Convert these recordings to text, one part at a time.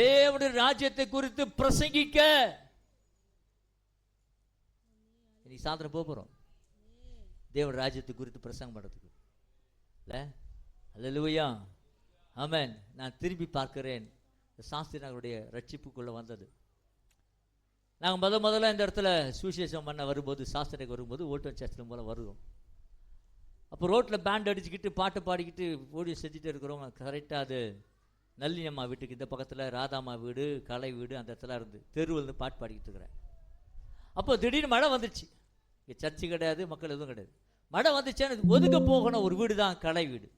தேவனுடைய ராஜ்யத்தை குறித்து பிரசங்கிக்க இன்னைக்கு சாயந்தரம் போறோம். தேவனுடைய ராஜ்யத்தை குறித்து பிரசங்கம் பண்றதுக்கு இல்ல. அல்லேலூயா, ஆமென். நான் திரும்பி பார்க்கிறேன், சாஸ்திரி நகருடைய ரட்சிப்புக்குள்ள வந்தது. நாங்கள் முதல்ல இந்த இடத்துல சுவிசேஷம் பண்ண வரும்போது, சாஸ்திரிக்கு வரும்போது ஓல்டன் சர்ச்சில் போல வருவோம். அப்போ ரோட்டில் பேண்ட் அடிச்சுக்கிட்டு பாட்டு பாடிக்கிட்டு ஓடி செஞ்சுட்டு இருக்கிறவங்க. கரெக்டாக அது நல்லியம்மா வீட்டுக்கு இந்த பக்கத்தில் ராதாம்மா வீடு, கலை வீடு, அந்த இடத்துல இருந்து தெருவில் பாட்டு பாடிக்கிட்டு இருக்கிறேன். அப்போ திடீர்னு மழை வந்துடுச்சு. இங்கே சர்ச்சு கிடையாது, மக்கள் எதுவும் கிடையாது. மழை வந்துச்சேன்னு ஒதுக்க போகணும் ஒரு வீடு தான் கலை வீடு.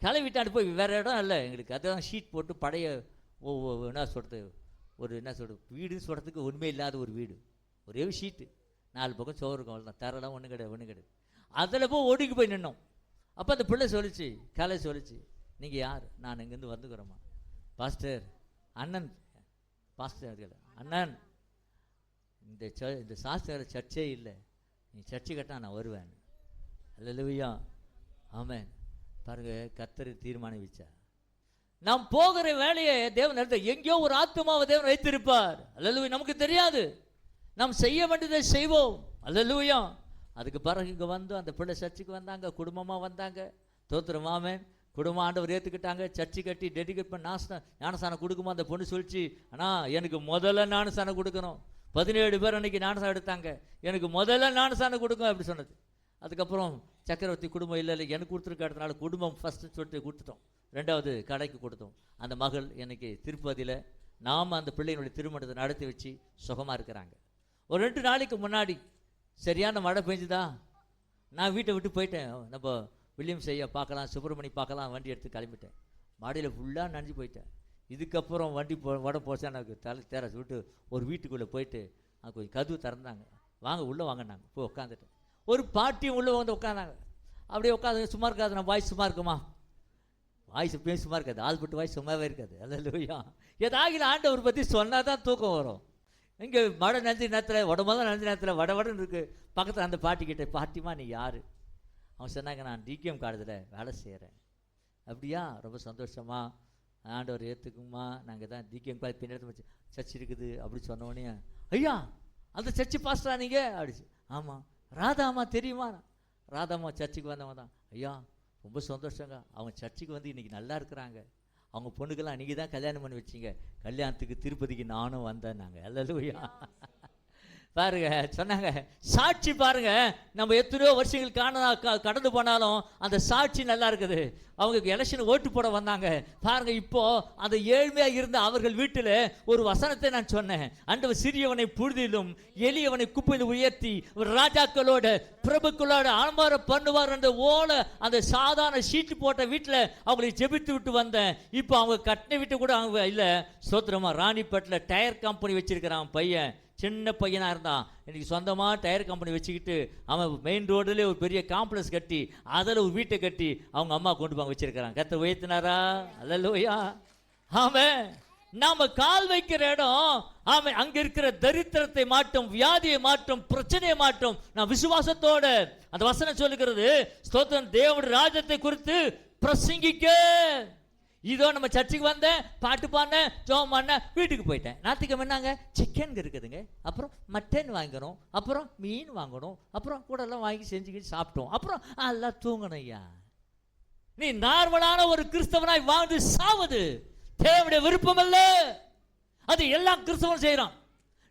கலை வீட்டாண்டு போய் வேறு இடம் இல்லை எங்களுக்கு. அதுதான் ஷீட் போட்டு பழைய என்ன சொல்கிறது, ஒரு என்ன சொல்கிறது, வீடுன்னு சொல்கிறதுக்கு உண்மை இல்லாத ஒரு வீடு. ஒரே ஷீட்டு, 4 பக்கம் சோறு இருக்கும், அவ்வளோதான். தரெல்லாம் ஒன்றும் கிடையாது. அதில் போய் ஒடுக்கி போய் நின்னோம். அப்போ அந்த பிள்ளை சொல்லிச்சு, கலை சொல்லிச்சு, நீங்கள் யார்? நான் இங்கேருந்து வந்துக்கிறோம்மா. பாஸ்டர் அண்ணன், பாஸ்டர் அண்ணன், இந்த சாஸ்திர சர்ச்சே இல்லை, நீ சர்ச்சை கட்டா நான் வருவேன். அல்லேலூயா, ஆமென். பாருங்க, கர்த்தர் தீர்மானம் வச்சா நாம் போகிற வேலையை தேவன் நடத்த. எங்கேயோ ஒரு ஆத்மாவை தேவன் வைத்திருப்பார். அல்லேலூயா, நமக்கு தெரியாது. நாம் செய்ய வேண்டியதை செய்வோம். அல்லேலூயா. அதுக்கு பிறகு இங்கே வந்து அந்த பிள்ளை சர்ச்சுக்கு வந்தாங்க, குடும்பமாக வந்தாங்க. தோத்திரம், ஆமென். குடும்பம் ஆண்டவர் ஏற்றுக்கிட்டாங்க. சர்ச்சு கட்டி டெடிகேட் பண்ண ஞானசானம் கொடுக்குமா அந்த பொண்ணு சொல்லிச்சு, ஆனால் எனக்கு முதல்ல ஞானசானம் கொடுக்கணும். 17 பேர் அன்றைக்கி ஞானசானம் எடுத்தாங்க. எனக்கு முதல்ல ஞானசானம் கொடுக்கும் அப்படி சொன்னது. அதுக்கப்புறம் சக்கரவர்த்தி குடும்பம் இல்லை எனக்கு கொடுத்துருக்கிறதுனால குடும்பம் ஃபஸ்ட்டு சொல்லிட்டு கொடுத்துட்டோம். 2வது கடைக்கு கொடுத்தோம். அந்த மகள் எனக்கு திருப்பதியில் நாம் அந்த பிள்ளைகளுடைய திருமணத்தை நடத்தி வச்சு சுகமாக இருக்கிறாங்க. ஒரு 2 நாளைக்கு முன்னாடி சரியான மழை பெஞ்சுதா, நான் வீட்டை விட்டு போயிட்டேன். நம்ம வில்லியம் செய்ய பார்க்கலாம், சுப்பிரமணி பார்க்கலாம், வண்டி எடுத்து கிளம்பிட்டேன். மாடியில் ஃபுல்லாக நனைஞ்சு போயிட்டேன். இதுக்கப்புறம் வண்டி வட போச்சா எனக்கு தேர விட்டு ஒரு வீட்டுக்குள்ளே போயிட்டு அங்கே கொஞ்சம் கதவு திறந்தாங்க. வாங்க உள்ளே வாங்கினாங்க. போய் உட்காந்துட்டேன். ஒரு பாட்டியும் உள்ளே வந்து உட்காந்தாங்க. அப்படியே உட்காந்து, சும்மா இருக்காது, நான் வாய்ஸ் சும்மா இருக்குமா, வாய்ஸ் பேச சும்மா இருக்காது, ஆள்பட்டு வாய்ஸ் சும்மாவே இருக்காது. அல்லேலூயா. ஏதாகில ஆண்டவர் பற்றி சொன்னால் தான் தூக்கம் வரும். இங்கே மழை நஞ்சு நேரத்தில், உடம்பெல்லாம் நஞ்சு நேரத்தில் வடன்னு இருக்குது. பக்கத்தில் அந்த பாட்டிக்கிட்ட, பாட்டிமா நீ யார்? அவங்க சொன்னாங்க, நான் டிகேஎம் காலேஜில் வேலை செய்கிறேன். அப்படியா, ரொம்ப சந்தோஷமா, ஆண்டவர் ஏற்றுக்குமா, நாங்கள் தான் டிகேஎம் காலேஜ் பின்னாடி சர்ச் இருக்குது அப்படி சொன்னோடனே, ஐயா அந்த சர்ச்சு பாஸ்டரா நீங்கள்? அப்படிச்சு. ஆமாம். ராதாம்மா தெரியுமா? ராதாம்மா சர்ச்சுக்கு வந்தவங்க தான். ஐயா ரொம்ப சந்தோஷங்க, அவங்க சர்ச்சுக்கு வந்து இன்றைக்கி நல்லா இருக்கிறாங்க. அவங்க பொண்ணுக்கெல்லாம் நீங்கள் தான் கல்யாணம் பண்ணி வச்சிங்க. கல்யாணத்துக்கு திருப்பதிக்கு நானும் வந்தேன். நாங்கள் அல்லேலூயா. பாருங்க, சொன்னாங்க சாட்சி. பாருங்க, நம்ம எத்தனையோ வருஷங்கள் கடந்து போனாலும் அந்த சாட்சி நல்லா இருக்குது. அவங்க எலெக்ஷன் ஓட்டு போட வந்தாங்க. பாருங்க, இப்போ அந்த ஏழ்மையாக இருந்த அவர்கள் வீட்டில் ஒரு வசனத்தை நான் சொன்னேன். ஆண்டவர் சிறியவனை புழுதியிலும் எளியவனை குப்பையில் உயர்த்தி ராஜாக்களோட பிரபுக்களோட ஆமாரம் பண்ணுவார் என்ற ஓலை அந்த சாதாரண ஷீட்டு போட்ட வீட்டில் அவங்களை ஜெபித்து விட்டு வந்தேன். இப்போ அவங்க கட்டின வீட்டு கூட அவங்க இல்லை. சோத்திரமா, ராணிப்பேட்டில் டயர் கம்பெனி வச்சிருக்கிறான் பையன். சின்ன பையனாக இருந்தான். இன்றைக்கி சொந்தமாக டயர் கம்பெனி வச்சுக்கிட்டு அவன் மெயின் ரோடுலேயே ஒரு பெரிய காம்ப்ளெக்ஸ் கட்டி அதில் ஒரு வீட்டை கட்டி அவங்க அம்மா கொண்டு போய் வச்சிருக்கிறாங்க. கர்த்தர் உயர்த்தினாரா? அல்லேலூயா, ஆமென். நாம கால் வைக்கிற இடம், ஆமென், அங்கே இருக்கிற தரித்திரத்தை மாற்றும், வியாதியை மாற்றும், பிரச்சனையை மாற்றும். நான் விசுவாசத்தோட அந்த வசனம் சொல்லுகிறது, ஸ்தோத்திரம், தேவனுடைய ராஜ்யத்தை குறித்து பிரசங்கிக்க. இதோ நம்ம சர்ச்சுக்கு வந்தேன், பாட்டு பாடினேன், ஜோம் பண்ணேன், வீட்டுக்கு போயிட்டேன். நாத்திகம் என்னங்க, சிக்கன் இருக்குதுங்க, அப்புறம் மட்டன் வாங்கணும், அப்புறம் மீன் வாங்கணும், அப்புறம் கூட எல்லாம் வாங்கி செஞ்சுக்கிட்டு சாப்பிட்டோம், அப்புறம் எல்லாம் தூங்கணும். ஐயா, நீ நார்மலான ஒரு கிறிஸ்தவனாய் வாழ்ந்து சாவது தேவனுடைய விருப்பம் அல்ல. அது எல்லாம் கிறிஸ்தவன் செய்யறான்.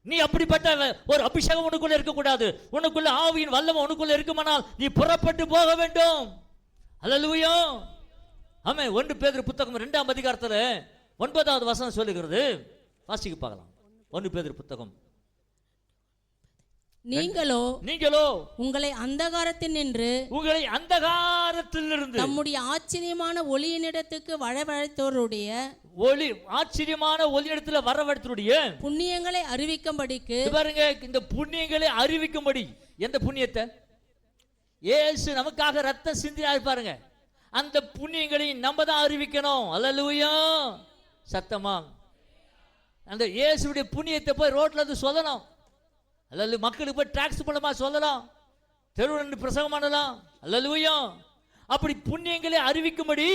நீ அப்படிப்பட்ட ஒரு அபிஷேகம் உனக்குள்ள இருக்கக்கூடாது. உனக்குள்ள ஆவியின் வல்லமை உனக்குள்ள இருக்குமானால் நீ புறப்பட்டு போக வேண்டும். அல்லேலூயா, ஆமென். 1 பேதுரு புத்தகம் 2ஆம் அதிகாரத்தில் 9வது வசனம் சொல்லுகிறது. வாசிக்க பார்க்கலாம். 1 பேதுரு புத்தகம். நீங்களோ உங்களை அந்தகாரத்தினின்று நம்முடைய ஆச்சரியமான ஒளியினிடத்துக்கு வரவழைத்தோருடைய புண்ணியங்களை அறிவிக்கும்படிக்கு. பாருங்க, இந்த புண்ணியங்களை அறிவிக்கும்படி. எந்த புண்ணியத்தை? இயேசு நமக்காக ரத்தம் சிந்தினார் பாருங்க. அந்த புண்ணியங்களை நம்ம தான் அறிவிக்கணும். அல்லேலூயா, சத்தமா. அந்த இயேசுடைய புண்ணியத்தை போய் ரோட்ல இருந்து சொல்லணும். அல்லேலூயா, மக்களுக்கு போய் டாக்ஸ் மூலமா சொல்லலாம், தெருவுல பிரசங்கம் பண்ணலாம். அல்லேலூயா, அப்படி புண்ணியங்களை அறிவிக்கும்படி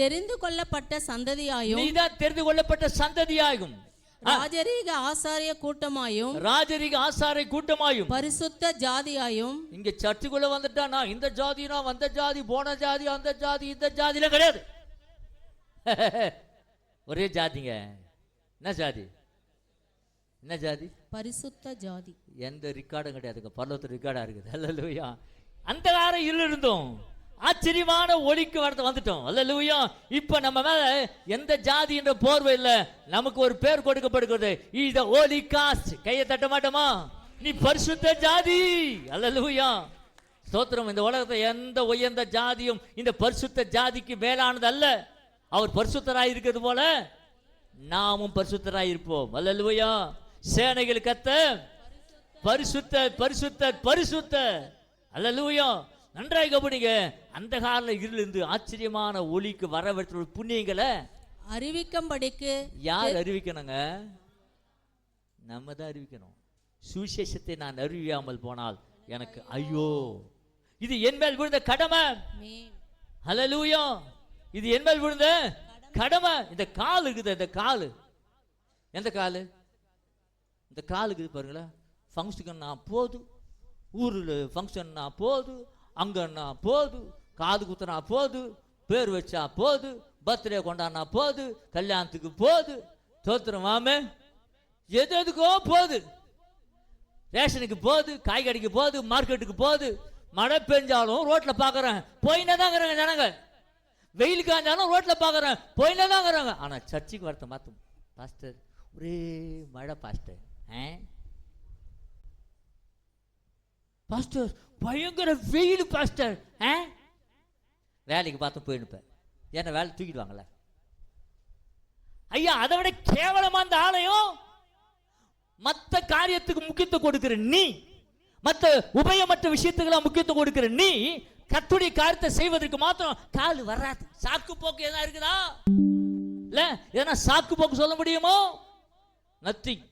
தெரிந்து கொள்ளப்பட்ட சந்ததியாயும் நீதான் தெரிந்து கொள்ளப்பட்ட சந்ததியாகும், ராஜரீக ஆசாரிய கூட்டமாயும் ராஜரீக ஆசாரை கூட்டமாயும், பரிசுத்த ஜாதியாயும். இங்க சர்ச்சுக்குள்ள வந்துட்டா நான் இந்த ஜாதினா அந்த ஜாதி, போன ஜாதி, அந்த ஜாதி, இந்த ஜாதியில கிடையாது. ஒரே ஜாதிங்க. என்ன ஜாதி? என்ன ஜாதி? பரிசுத்த ஜாதி. எந்த ரெக்கார்டும் கிடையாதுங்க, பரலோகத்து ரெக்கார்டா இருக்குது. அல்லேலூயா. அந்த காரம் இருந்தோம், ஆச்சரியமான ஒளிக்கு வந்துட்டோம். அல்லேலூயா. இப்ப நம்ம மேல எந்த ஜாதி என்ற போர்வை இல்ல, நமக்கு ஒரு பேர் கொடுக்கப்படுகிறது. இத ஹோலி காஸ்ட். கையை தட்ட மாட்டோமா? நீ பரிசுத்த ஜாதி. அல்லேலூயா. ஸ்தோத்திரம். இந்த உலகத்தை எந்த உயர்ந்த ஜாதியும் இந்த பரிசுத்த ஜாதிக்கு மேலானது அல்ல. அவர் பரிசுத்தராய் இருக்கிறது போல நாமும் பரிசுத்தராய் இருப்போம். அல்லேலூயா. சேனைகள் கர்த்தர் பரிசுத்தர், பரிசுத்தர், பரிசுத்தர். அல்லேலூயா. நன்றாக கவனிங்க. அந்த கால இருளிருந்து ஆச்சரியமான ஒளிக்கு வரவழைத்த புண்ணியங்களை அறிவிக்கும்படிக்கு. யார் அறிவிக்கணுங்க? நம்ம தான் அறிவிக்கணும். சுவிசேஷத்தை நான் அறிவியாமல் போனால் எனக்கு ஐயோ. இது என் மேல் விழுந்த கடமை. அல்லேலூயா. இது என் மேல் விழுந்த கடமை. இந்த கால் இருக்குது, இந்த காலு எந்த காலு? இந்த கால் இருக்குது பாருங்களேன். ஃபங்க்ஷனுக்குன்னா போது, ஊரில் ஃபங்க்ஷன்னா போது, அங்கன்னா போது, காது குத்துனா போது, பேர் வச்சா போது, பர்த்டே கொண்டாடினா போது, கல்யாணத்துக்கு போது. தோத்திரமாமே எதுக்கோ போது. ரேஷனுக்கு போது, காய்கறிக்கு போது, மார்க்கெட்டுக்கு போது. மழை பெஞ்சாலும் ரோட்ல பாக்குறேன் போயினே தாங்கிறாங்க ஜனங்க. வெயில் காஞ்சாலும் ரோட்ல பாக்குறேன் போயினே தாங்கிறாங்க. ஆனா சர்ச்சுக்கு வரத்த மாத்தம் பாஸ்டர், ஒரே மழை பாஸ்டர், பாஸ்டர் பயங்கர வெயில் பாஸ்டர். வேலைக்கு பார்த்து போயிடுப்பேன். ஏன்னா வேலை தூக்கிடுவாங்கல்ல. ஐயா, அதை விட கேவலமா அந்த ஆலயம். மற்ற காரியத்துக்கு முக்கியத்துவம் கொடுக்கிற நீ, மற்ற உபயமற்ற விஷயத்துக்கெல்லாம் முக்கியத்துவம் கொடுக்கிற நீ, கர்த்தருடைய காரியத்தை செய்வதற்கு மாத்திரம் கால் வராது. சாக்கு போக்கு எதனா இருக்குதா? இல்ல எதனா சாக்கு போக்கு சொல்ல முடியுமோ? நத்திங்.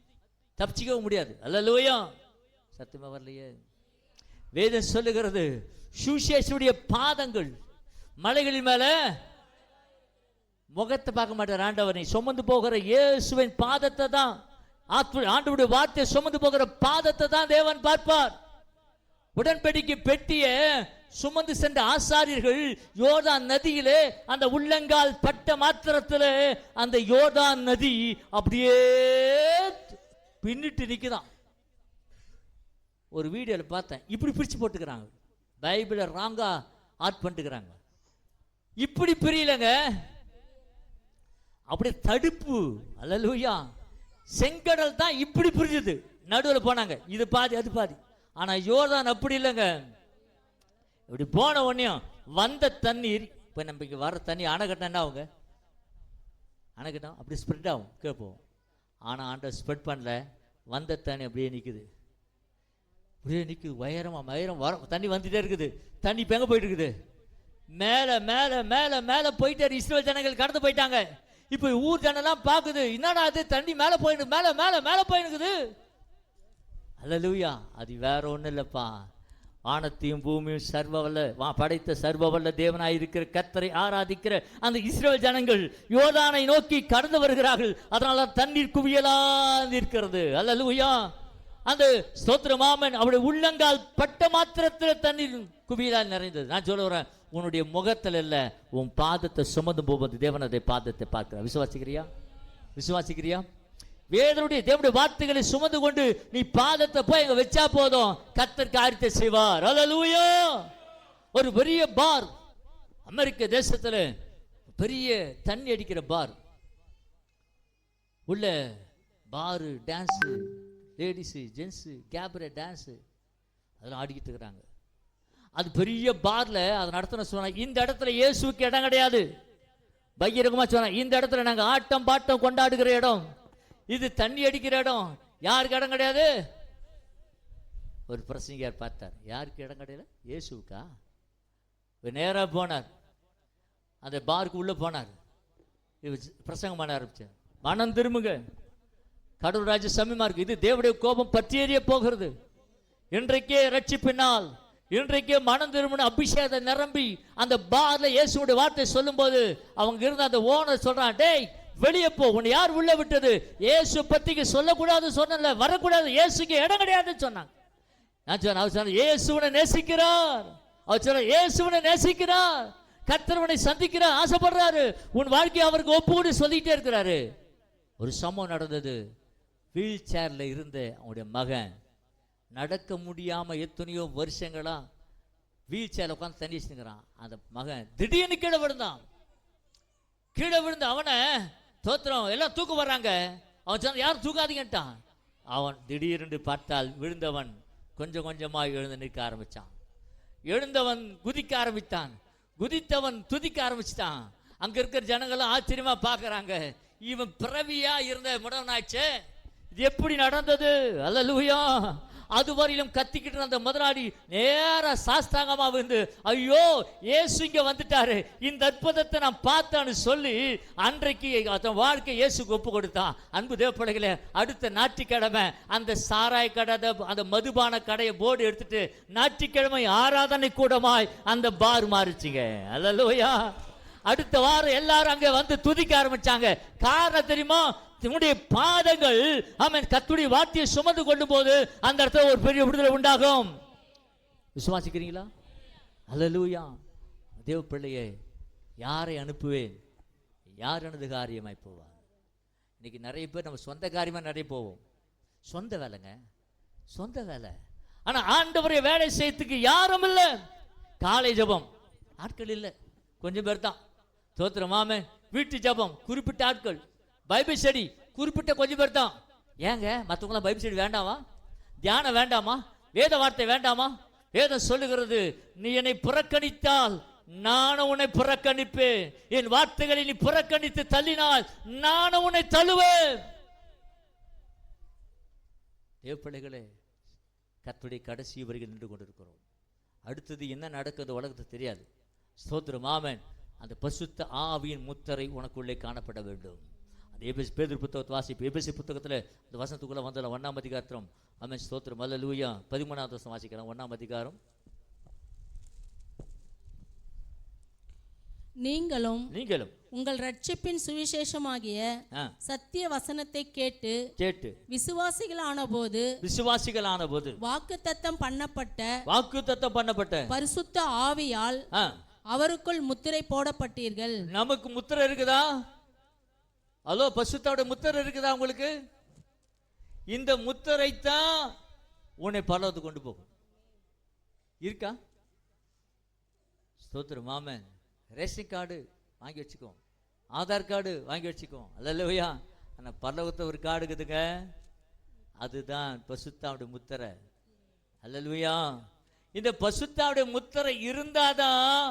தப்பிச்சிக்கவும் முடியாது. அல்லேலூயா. சத்தியமா வரலையே. வேதம் சொல்லுகிறது, சுவிசேஷனுடைய பாதங்கள் மலைகளின் மேல முகத்தை பார்க்க மாட்டார் ஆண்டவர். நீ சுமந்து போகிற இயேசுவின் பாதத்தை தான், ஆண்டவருடைய வார்த்தையை சுமந்து போகிற பாதத்தை தான் தேவன் பார்ப்பார். உடன்படிக்கை பெட்டிய சுமந்து சென்ற ஆசாரியர்கள் யோர்தான் நதியிலே அந்த உள்ளங்கால் பட்ட மாத்திரத்தில் அந்த யோர்தான் நதி அப்படியே பின்னிட்டு நிக்குதான். ஒரு வீடியோல பார்த்தேன், இப்படி பிரிச்சு போட்டுக்கிறாங்க. பைபிளை ராங்கா ஆட் பண்ணிட்டுக்கிறாங்க. இப்படி பிரியலங்க, அப்படி தடுப்பு. அல்லேலூயா. செங்கடல் தான் இப்படி பிரிஞ்சுது, நடுவில் போனாங்க. இது பாதி அது பாதி. ஆனா யோர்தான் அப்படி இல்லைங்க. இப்படி போன உடனே வந்த தண்ணீர், இப்ப நம்ம இங்க வர தண்ணி அணை கட்டினா அவங்க அணை கட்டும் அப்படி ஸ்ப்ரெட் ஆகும் கேட்போம். ஆனா ஆண்டவர் ஸ்ப்ரெட் பண்ணல. வந்த தண்ணி அப்படியே நிக்குது, அப்படியே நிக்குது. உயரமா மயிரம் வர தண்ணி வந்துட்டே இருக்குது. தண்ணி இப்ப எங்க போயிட்டு இருக்குது? மேல மேல மேல மேல போயிட்டாரு. இஸ்ரவேல் ஜனங்கள் கடந்து போயிட்டாங்க. இப்ப ஊர் ஜனெல்லாம் பாக்குது, என்னடா அது தண்ணி மேல போயிருக்கு, மேல மேல மேல போயிருக்குது. அல்லேலூயா. அது வேற ஒண்ணு இல்லப்பா, வானத்தையும் பூமியும் சர்வவல்ல படைத்த சர்வவல்ல தேவனாய் இருக்கிற கர்த்தரை ஆராதிக்கிற அந்த இஸ்ரவேல் ஜனங்கள் யோர்தானை நோக்கி கடந்து வருகிறார்கள். அதனால தண்ணீர் குவியலா இருக்கிறது. அல்லேலூயா. அந்த ஸ்தோத்திரமாமன் அவருடைய உள்ளங்கால் பட்ட மாத்திரத்தில் தண்ணீர் குவியலால் நிறைந்தது. நான் சொல்லுறேன், உன்னுடைய முகத்தில் இல்ல, உன் பாதத்தை சுமந்து போவது தேவனுடைய பாதத்தை பார்க்கிற. விசுவாசிக்கிறியா? விசுவாசிக்கிறியா? வேதனுடைய தேவனுடைய வார்த்தைகளை சுமந்து கொண்டு நீ பாதத்தை போய் எங்க வச்சா போதும், கர்த்தர் காரியத்தை செய்வார். அல்லேலூயா. ஒரு பெரிய பார், அமெரிக்க தேசத்துல பெரிய தண்ணி அடிக்கிற பார், உள்ள பாரு, dance, ladies, gents, cabaret dance அதெல்லாம் ஆடிக்கிட்டு இருக்கிறாங்க. அது பெரிய பார்ல அதை நடத்தின சொன்னாங்க, இந்த இடத்துல இயேசுக்கு இடம் கிடையாது. பகிரங்கமா சொன்னாங்க, இந்த இடத்துல நாங்க ஆட்டம் பாட்டம் கொண்டாடுகிற இடம், இது தண்ணி அடிக்கிற இடம், யாருக்கு இடம் கிடையாது. ஒரு பிரசங்கியார் பார்த்தார், யாருக்கு இடம் கிடையாது? இயேசுக்கா? நேரா போனார், அந்த பாருக்கு உள்ள போனார், பிரசங்கம் பண்ண ஆரம்பிச்சார். மனம் திரும்புங்க, கடவுள் ராஜ்யம் சமீபமா இருக்கு. இது தேவனுடைய கோபம் பற்றி எறிய போகிறது. இன்றைக்கே ரட்சிப்பினால் இன்றைக்கு மனம் திரும்பின அபிஷேகத்தை நிரம்பி அந்த பார்ல இயேசுடைய வார்த்தை சொல்லும்போது அவங்க இருந்த அந்த ஓனர் சொல்றான், டேய் வெளியே போ, உன்னை யார் உள்ள விட்டது? இயேசு பத்திக்கு சொல்லக்கூடாது சொன்னல, வரக்கூடாது, இயேசுக்கு இடம் கிடையாதுன்னு சொன்னாங்க. நான் சொன்னேன், அவர் சொன்ன இயேசுவனை நேசிக்கிறார், அவர் சொன்ன இயேசுவனை நேசிக்கிறார், கர்த்தரவனை சந்திக்கிற ஆசைப்படுறாரு, உன் வாழ்க்கையை அவருக்கு ஒப்புக்கூடி சொல்லிட்டே இருக்கிறாரு. ஒரு சம்பவம் நடந்தது. வீல் சேர்ல இருந்த அவனுடைய மகன் நடக்க முடியாம எத்தனையோ வருஷங்களா வீல் சேர்ல உட்காந்து தண்ணி வச்சுக்கிறான். அந்த மகன் திடீர்னு கீழே விழுந்தான். கீழே விழுந்து அவனை தோத்திரம் எல்லாம் தூக்க வர்றாங்க. அவன் சொன்ன யாரும் தூக்காதீங்கட்டான். அவன் திடீரென்று பார்த்தால் விழுந்தவன் கொஞ்சம் கொஞ்சமாக எழுந்து நிற்க ஆரம்பிச்சான். எழுந்தவன் குதிக்க ஆரம்பித்தான். குதித்தவன் துதிக்க ஆரம்பிச்சிட்டான். அங்க இருக்கிற ஜனங்களும் ஆச்சரியமா பார்க்கறாங்க. இவன் பிறவியா இருந்த முடவனாச்சே, இது எப்படி நடந்தது? அல்லேலூயா. அதுவரையிலும் கத்திக்கிட்டு அந்த முதலாளி நேர சாஸ்தாங்கமா வந்து, ஐயோ இயேசு இங்க வந்துட்டாரு, இந்த அற்புதத்தை நான் பார்த்தான்னு சொல்லி அன்றைக்கு அதன் வாழ்க்கை இயேசுக்கு ஒப்பு கொடுத்தான். அன்பு தேவப்பிள்ளைகளே, அடுத்த ஞாயிற்றுக்கிழமை அந்த சாராய கடை, அந்த மதுபான கடையை போர்டு எடுத்துட்டு ஞாயிற்றுக்கிழமை ஆராதனை கூடமாய் அந்த பார் மாறிச்சுங்க. அல்லேலூயா. அடுத்த வாரம் எல்லாரும் அங்க வந்து துதிக்க ஆரம்பிச்சாங்க. காரணம் தெரியுமா? உன்னுடைய பாதங்கள் ஆமென் கர்த்தருடைய வார்த்தையை சுமந்து கொள்ளும் போது அந்த இடத்துல ஒரு பெரிய விடுதலை உண்டாகும். விசுவாசிக்கிறீங்களா? அல்லேலூயா. தேவ பிள்ளையே, யாரை அனுப்புவேன்? யார் எனது காரியமாய் போவார்? இன்னைக்கு நிறைய பேர் நம்ம சொந்த காரியமா நிறைய போவோம். சொந்த வேலைங்க, சொந்த வேலை. ஆனா ஆண்டவரை வேலை செய்யறதுக்கு யாரும் இல்லை. காலை ஜெபம் ஆட்கள் இல்லை, கொஞ்சம் பேர் தான். தோத்திரமாமே வீட்டு ஜெபம் குறிப்பிட்ட ஆட்கள், பைபிள் ஸ்டடி குறிப்பிட்ட கொஞ்சம் பேர் தான். ஏங்க மற்றவங்களாம் பைபிள் ஸ்டடி வேண்டாமா? தியானம் வேண்டாமா? வேத வார்த்தை வேண்டாமா? வேதம் சொல்லுகிறது, நீ என்னை புறக்கணித்தால் நானும் உன்னை புறக்கணிப்பேன், என் வார்த்தைகளை நீ புறக்கணித்து தள்ளினால் நானும் உன்னை தள்ளுவேன். தேவப்பிள்ளைகளே, கர்த்தருடைய கடைசி வரையில் நின்று கொண்டிருக்கிறோம். அடுத்தது என்ன நடக்குது உலகத்துக்கு தெரியாது. ஸ்தோத்திரம். ஆமென். அந்த பரிசுத்த ஆவியின் முத்திரை உனக்குள்ளே காணப்பட வேண்டும். அந்த எபேசு பேதுரு புத்தகத்தை வாசிப்பு. எபேசு புத்தகத்தில் இந்த வசனத்துக்குள்ள வந்தல 1ஆம் அதிகாரம். ஆமென். ஸ்தோத்திரம். அல்லேலூயா. 13ஆவது வசனம் வாசிக்கலாம். 1ஆம் அதிகாரம். நீங்களும் உங்கள் ரட்சிப்பின் சுவிசேஷமாகிய சத்திய வசனத்தை கேட்டு விசுவாசிகளான போது வாக்குத்தத்தம் பண்ணப்பட்ட பரிசுத்த ஆவியால் அவருக்குள் முத்திரை போடப்பட்டீர்கள். நமக்கு முத்திரை இருக்குதா? அதோ பரிசுத்தோட முத்திரை இருக்குதா உங்களுக்கு? இந்த முத்திரை தான் உன்னை பரலோகத்துக்கு கொண்டு போகும். இருக்கா? ஸ்தோத்திரம். ஆமென். ரேஷன் கார்டு வாங்கி வச்சுக்கோ, ஆதார் கார்டு வாங்கி வச்சுக்கோ. அல்லேலூயா. ஆனா பரலோகத்தை ஒரு கார்டு இருக்குதுங்க, அதுதான் பரிசுத்தாவுடைய முத்திரை. அல்லேலூயா. இந்த பரிசுத்தாவுடைய முத்திரை இருந்தாதான்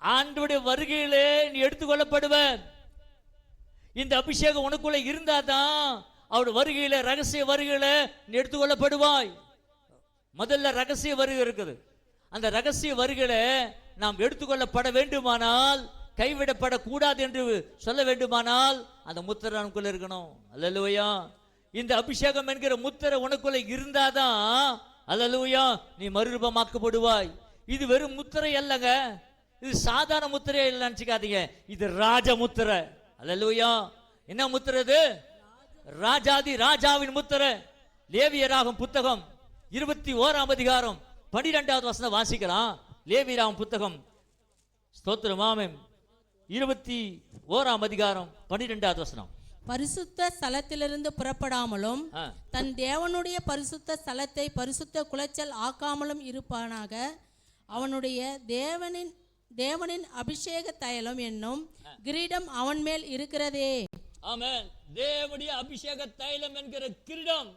ஆண்டவருடைய வருகையிலே நீ எடுத்துக்கொள்ளப்படுவ. இந்த அபிஷேகம் உனக்குள்ள இருந்தாதான் அவருடைய வருகையில, ரகசிய வருகையில நீ எடுத்துக்கொள்ளப்படுவாய். முதல்ல ரகசிய வருகை இருக்குது. அந்த ரகசிய வருகையில நாம் எடுத்துக்கொள்ளப்பட வேண்டுமானால், கைவிடப்படக்கூடாது என்று சொல்ல வேண்டுமானால் அந்த முத்திரை நமக்குள்ள இருக்கணும். அல்லேலூயா. இந்த அபிஷேகம் என்கிற முத்திரை உனக்குள்ள இருந்தாதான் அல்லேலூயா நீ மறுரூபமாக்கப்படுவாய். இது வெறும் முத்திரை அல்லங்க, இது சாதாரண முத்திரை இல்லை நினைச்சுக்காதீங்க, இது ராஜ முத்திரை. அல்லேலூயா. என்ன முத்திரை இது? ராஜாதி ராஜாவின் முத்திரை. லேவியராகும் புத்தகம் 21ஆம் அதிகாரம் 12வது வசனம் வாசிக்கலாம். லேவியராகும் புத்தகம் ஸ்தோத்திரமாமே 21ஆம் அதிகாரம் 12வது வசனம். பரிசுத்த ஸ்தலத்திலிருந்து புறப்படாமலும் தன் தேவனுடைய பரிசுத்த ஸ்தலத்தை பரிசுத்த குலைச்சல் ஆக்காமலும் இருப்பானாக. அவனுடைய தேவனின் அபிஷேக தைலம் என்னும் கிரீடம் அவன் மேல் இருக்கிறதே. ஆமென். தேவனுடைய அபிஷேக தைலம் என்கிற கிரீடம்.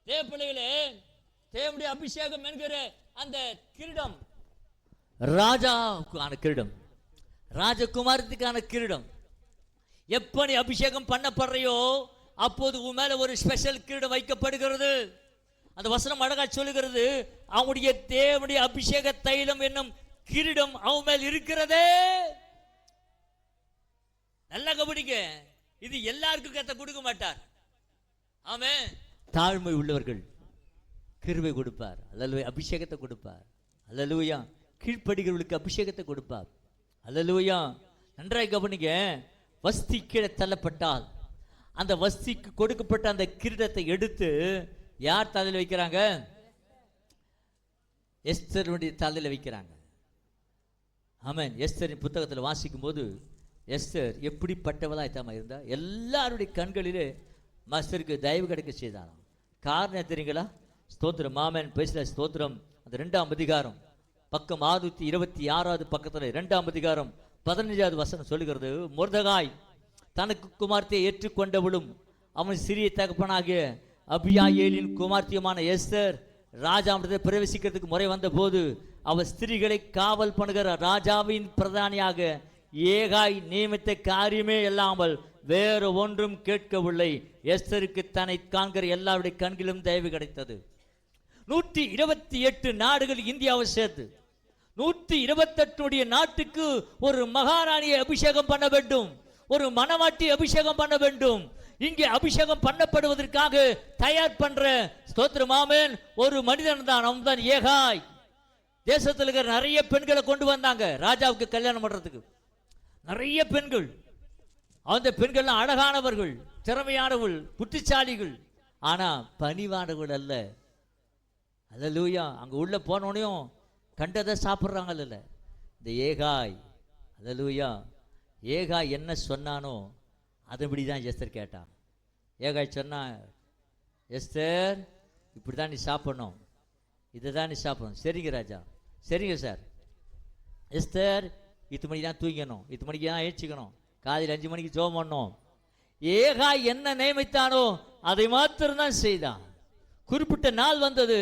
தேவப்பிள்ளைகளே, தேவனுடைய அபிஷேகம் என்கிற அந்த கிரீடம் ராஜாவுக்கான கிரீடம், ராஜகுமாரத்துக்கான கிரீடம். எப்ப நீ அபிஷேகம் பண்ணப்படுறையோ அப்போது உன் மேல ஒரு ஸ்பெஷல் கிரீடம் வைக்கப்படுகிறது. அந்த வசனம் அழகா சொல்லுகிறது, அவனுடைய தேவனுடைய அபிஷேக தைலம் என்னும் கிரீடம் அவன் மேல் இருக்கிறதே. நல்லா கவனிங்க, இது எல்லாருக்கும் கத்த கொடுக்க மாட்டார். ஆமென். தாழ்மை உள்ளவர்கள் கிருபை கொடுப்பார். அல்லேலூயா. அபிஷேகத்தை கொடுப்பார். அல்லேலூயா. கீழ்ப்படுகிறவர்களுக்கு அபிஷேகத்தை கொடுப்பார். அல்லேலூயா. நன்றாய் கவனிங்க. வஸ்தி கீழே தள்ளப்பட்டால் அந்த வஸ்திக்கு கொடுக்கப்பட்ட அந்த கிரீடத்தை எடுத்து யார் தலையில் வைக்கிறாங்க? எஸ்தருடைய தலையில் வைக்கிறாங்க. ஆமென். எஸ்தரின் புத்தகத்தில் வாசிக்கும் போது எஸ்தர் எப்படிப்பட்டவளா இருந்தா எல்லாருடைய கண்களிலே மாஸ்டருக்கு தயவு கிடைக்க செய்தாராம். காரணம் தெரியுங்களா? ஸ்தோத்திரம். ஆமென். பேசல ஸ்தோத்திரம். அந்த 2ஆம் அதிகாரம் பக்கம் 626 பக்கத்தில் 2ஆம் அதிகாரம் 15வது வசனம் சொல்லுகிறது, மொர்தெகாய் தனக்கு குமார்த்தியை ஏற்றுக்கொண்டவளும் அவன் சிறிய தகப்பனாகிய அபியாயேலின் குமார்த்தியமான எஸ்தர் ராஜாவிடத்தை பிரவேசிக்கிறதுக்கு முறை வந்த போது அவர் ஸ்திரீகளை காவல் பண்ணுகிற ராஜாவின் பிரதானியாக ஏகாய் நியமித்த காரியமே இல்லாமல் வேறு ஒன்றும் கேட்கவில்லை. எஸ்தருக்கு தன்னை காண்கிற எல்லாருடைய கண்களிலும் தயவு கிடைத்தது. 128 நாடுகள் இந்தியாவை சேர்த்து 128 நாட்டுக்கு ஒரு மகாராணியை அபிஷேகம் பண்ண வேண்டும், ஒரு மணவாட்டி அபிஷேகம் பண்ண வேண்டும். இங்கே அபிஷேகம் பண்ணப்படுவதற்காக தயார் பண்ற ஸ்தோத்திரம் ஆமென் ஒரு மனிதன் தான். அவன் தான் ஏகாய். தேசத்தில் இருக்கிற நிறைய பெண்களை கொண்டு வந்தாங்க ராஜாவுக்கு கல்யாணம் பண்றதுக்கு. நிறைய பெண்கள். அந்த பெண்கள் அழகானவர்கள், திறமையானவர்கள், புத்திசாலிகள், ஆனா பணிவானவர்கள் அல்ல. அல்லேலூயா. அங்க உள்ள போனோனையும் கண்டதை சாப்பிட்றாங்க இல்ல இந்த ஏகாய். அல்லேலூயா. ஏகாய் என்ன சொன்னானோ அதன்படி தான் எஸ்தர் கேட்டான். ஏகாய் சொன்னா, எஸ்தர் இப்படி தான் நீ சாப்பிடணும், இதை தான் நீ சாப்பிடணும். சரிங்க ராஜா. சரிங்க சார். எஸ்தர் 8 மணிக்கு தான் தூங்கணும், 8 மணிக்கு தான் ஏச்சிக்கணும், காலையில் 5 மணிக்கு ஜெபம் பண்ணணும். ஏகாய் என்ன நியமித்தானோ அதை மாத்திரம்தான் செய்தான். குறிப்பிட்ட நாள் வந்தது.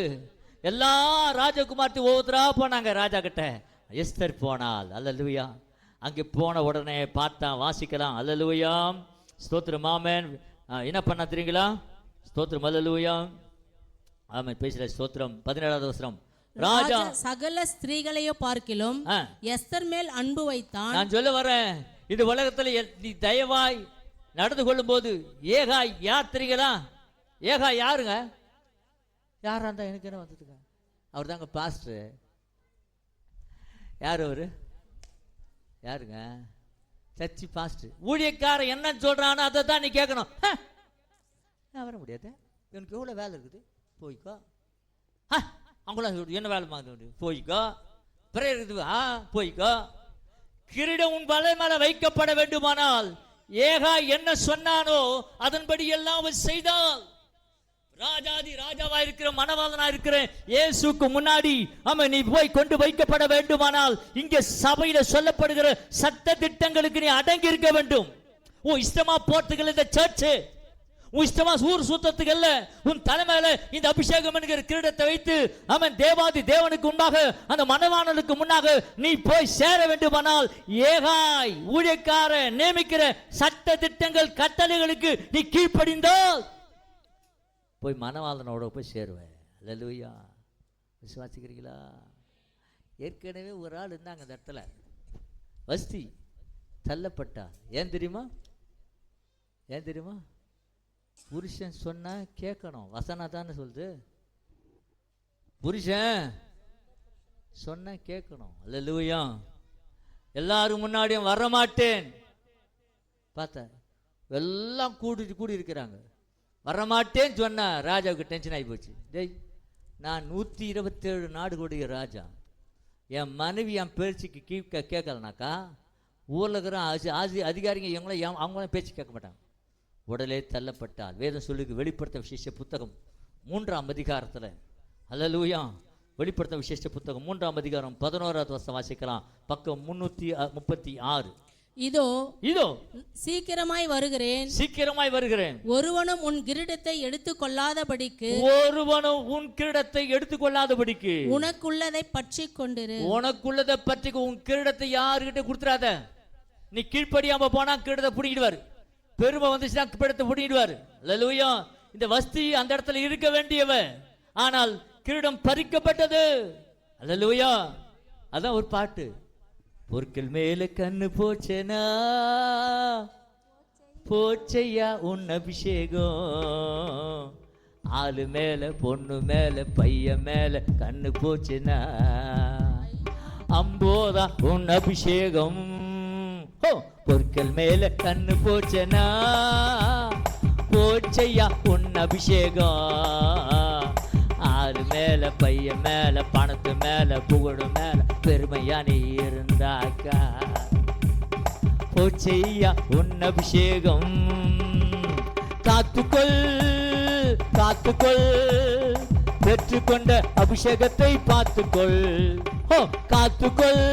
எல்லா ராஜகுமார்த்தி ஒவ்வொருத்தரா போனாங்க ராஜா கிட்ட. எஸ்தர் போனால். அல்லேலூயா. அங்கே போன உடனே பார்த்தான். வாசிக்கலாம். அல்லேலூயா. ஸ்தோத்திரம் ஆமென். என்ன பண்ண தெரியுங்களா? ஸ்தோத்திரம். அல்லேலூயா. ஆமென். பேசல ஸ்தோத்திரம். 17வது வசனம். ராஜா சகல ஸ்திரீகளையும் பார்க்கிலும் எஸ்தர் மேல் அன்பு வைத்தான். நான் சொல்ல வரேன், இந்த உலகத்தில் நீ தயவாய் நடந்து கொள்ளும் போது ஏகாய் யார் தெரியுங்களா? ஏகாய் யாருங்க? யாரா இருந்தா எனக்கு என்ன வந்ததுங்க? அவர் தாங்க பாஸ்டர். யார் அவரு? யாருங்க? சர்ச்சி பாஸ்டர். ஊழியக்காரன் என்ன சொல்றானோ அதை தான் நீ கேட்கணும். நான் வர முடியாது, எனக்கு எவ்வளோ வேலை இருக்குது, போய்க்கோ. அவங்களாம் என்ன வேலை வாங்க போய்க்கோ. பிரேயர் இருக்குது, போய்க்கோ. கிரீடம் உன் வலை மேல வைக்கப்பட வேண்டுமானால் ஏகா என்ன சொன்னானோ அதன்படி எல்லாம் செய்தால் ராஜாதி ராஜாவா இருக்கிற மணவாளனா இருக்கிற இயேசுக்கு முன்னாடி ஆமென் நீ போய் கொண்டு வைக்கப்பட வேண்டுமானால் இங்கே சபையில சொல்லப்படுகிற சட்ட திட்டங்களுக்கு நீ அடங்கி இருக்க வேண்டும். உன் இஷ்டமா போறதுக்கு இந்த சர்ச், உன் இஷ்டமா ஊர் சுத்தத்துக்கு அல்ல. உன் தலைமையில இந்த அபிஷேகம் என்கிற கிரீடத்தை வைத்து ஆமென் தேவாதி தேவனுக்கு முன்னாக அந்த மணவாளனுக்கு முன்னாக நீ போய் சேர வேண்டுமானால் ஏகாய் ஊழியக்கார நியமிக்கிற சட்ட திட்டங்கள் கட்டளைகளுக்கு நீ கீழ்ப்படிந்தால் போய் மணவாளனோட போய் சேருவேன். அல்லேலூயா. விசுவாசிக்கிறீங்களா? ஏற்கனவே ஒரு ஆள் இருந்தாங்க அந்த இடத்துல, வஸ்தி தள்ளப்பட்டா. ஏன் தெரியுமா? ஏன் தெரியுமா? புருஷன் சொன்னா கேட்கணும். வசனா தானே சொல்லுது. புருஷன் சொன்னா கேட்கணும். அல்லேலூயா. எல்லாரும் முன்னாடியும் வரமாட்டேன் பார்த்தா எல்லாம் கூடி இருக்கிறாங்க. வரமாட்டேன்னு சொன்னா ராஜாவுக்கு டென்ஷன் ஆகி போச்சு. டேய், நான் 127 நாடுகளுடைய ராஜா, என் மனைவி என் பேச்சுக்கு கேட்கலனாக்கா ஊரில் இருக்கிற அதிகாரிங்க அவங்களும் பேச்சு கேட்க மாட்டாங்க. உடலே தள்ளப்பட்டால் வேதம் சொல்லுக்கு வெளிப்படுத்த விசேஷ புத்தகம் 3ஆம் அதிகாரத்தில். அல்லேலூயா. வெளிப்படுத்த விசேஷ புத்தகம் 3ஆம் அதிகாரம் 11வது வசனம் வாசிக்கலாம். பக்கம் 336. இதோ இதோ சீக்கிரமாய் வருகிறேன், சீக்கிரமாய் வருகிறேன். ஒருவனும் உன் கிரீடத்தை எடுத்துக்கொள்ளாதபடிக்கு, ஒருவனும் உன் கிரீடத்தை எடுத்துக்கொள்ளாதபடிக்கு உனக்குள்ளதை பற்றி கொண்டிரு. உனக்குள்ளதை பற்றி உன் கிரீடத்தை யாருக்கிட்ட கொடுத்துறாத. நீ கீழ்ப்படியாம போனா கிரீடத்தை பிடிக்கிடுவார். பெருமை வந்துச்சுன்னா கிரீடத்தை பிடிக்கிடுவார். அல்லேலூயா. இந்த வஸ்தி அந்த இடத்துல இருக்க வேண்டியவ, ஆனால் கிரீடம் பறிக்கப்பட்டது. அல்லேலூயா. அதான் ஒரு பாட்டு. பொற்கள் மேல கண்ணு போச்சேனா போச்சையா உன் அபிஷேகம், ஆளு மேல பொண்ணு மேல பையன் மேல கண்ணு போச்சேனா அம்போதா உன் அபிஷேகம். பொற்கள் மேல கண்ணு போச்சனா போச்சையா உன் அபிஷேகம். ஆறு மேல பையன் மேல பணத்து மேல புகழு மேல பெருமையா நீ இருந்தாக்கா போச்சையா உன் அபிஷேகம். காத்துக்கொள் காத்துக்கொள் பெற்றுக்கொண்ட அபிஷேகத்தை பார்த்துக்கொள். காத்துக்கொள்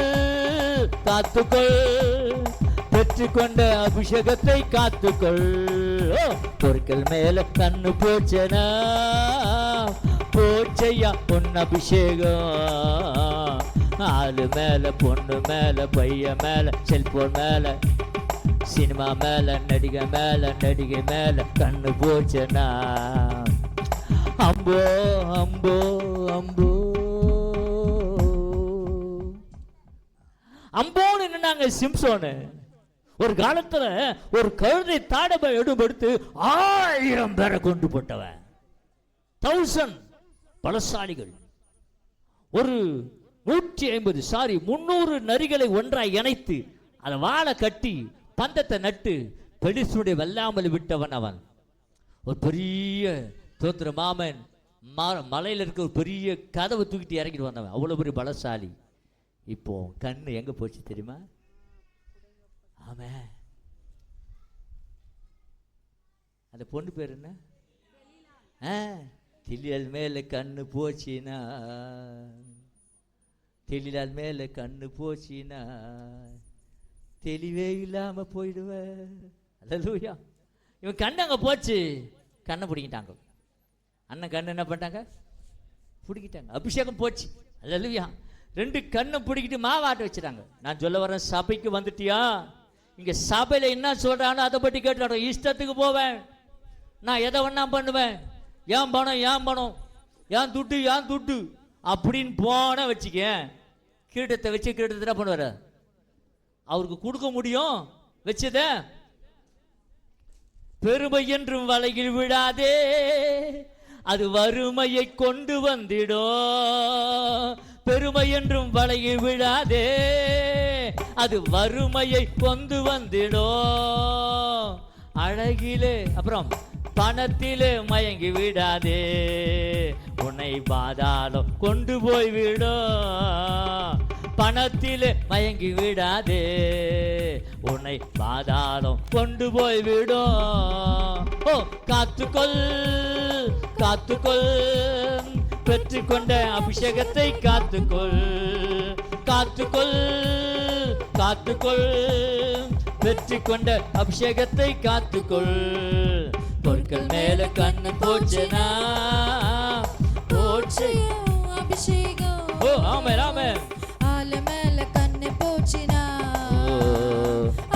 காத்துக்கொள் பெற்றுக்கொண்ட அபிஷேகத்தை காத்துக்கொள். பொருட்கள் மேல கண்ணு போச்சனா போச்சையா உன் அபிஷேகம். ஆளு மேல பொண்ணு மேல பையன் மேல செல்போன் மேல சினிமா மேல நடிகை மேல கண்ணு போச்சனா அம்போ அம்போ அம்போ அம்போன்னு நின்னாங்க சிம்சோனு. ஒரு காலத்துல ஒரு கழுதை தாடபை எடுபடுத்து 1000 பேரை கொண்டு போட்டவன். 1000 பலசாலிகள். ஒரு 300 நரிகளை ஒன்றாய் இணைத்து அதை வாழை கட்டி பந்தத்தை நட்டு பெலிஸ்தருடைய வெல்லாமல் விட்டவன் அவன். ஒரு பெரிய தோத்திர மாமன் மலையில இருக்க ஒரு பெரிய கதவை தூக்கிட்டு இறங்கிட்டு வந்தவன். அவ்வளவு பெரிய பலசாலி. இப்போ கண்ணு எங்க போச்சு தெரியுமா? ஆமா, அந்த பொண்ணு பேர் என்ன? தெளியால் மேல கண்ணு போச்சினா தெளியால் மேல கண்ணு போச்சினா தெளிவே இல்லாம போயிடுவ. அல்லேலூயா. இவன் கண்ணு அங்க போச்சு, கண்ணை பிடிக்கிட்டாங்க. அண்ணன் கண்ணு என்ன பண்ணிட்டாங்க? பிடிக்கிட்டாங்க. அபிஷேகம் போச்சு. அல்லேலூயா. 2 கண்ணை பிடிக்கிட்டு மாவாட்ட வச்சுட்டாங்க. நான் சொல்ல வரேன், சபைக்கு வந்துட்டியா? இங்க சபையில என்ன சொல்றானோ அதை பற்றி கேட்டு இஷ்டத்துக்கு போவேன். நான் எதை வேணா பண்ணுவேன். ஏன் பணம் ஏன் பணம், ஏன் துட்டு அப்படின்னு போன வச்சுக்க. கிரீடத்தை வச்சு கிரீடத்தை என்ன பண்ணுவார்? அவருக்கு கொடுக்க முடியும் வச்சத. பெருமை என்றும் வலையில் விடாதே, அது வறுமையை கொண்டு வந்திடும். பெருமை என்றும் வலையில் விடாதே, அது வறுமையை கொண்டு வந்திடும். அழகிலே அப்புறம் பணத்திலே மயங்கி விடாதே, உன்னை பாதாளம் கொண்டு போய் விடும். பணத்திலே மயங்கி விடாதே, உன்னை பாதாளம் கொண்டு போய் விடும். காத்துக்கொள் காத்துக்கொள் பெற்றுக்கொண்ட அபிஷேகத்தை காத்துக்கொள். காத்துக்கொள் காத்துக்கொள் பெற்றுக்கொண்ட அபிஷேகத்தை காத்துக்கொள். பொருட்கள் மேல கண்ணு போச்சனா போச்சு அபிஷேகம். ஓ ஆமே ஆமே. ஆல மேல கண்ணு போச்சினா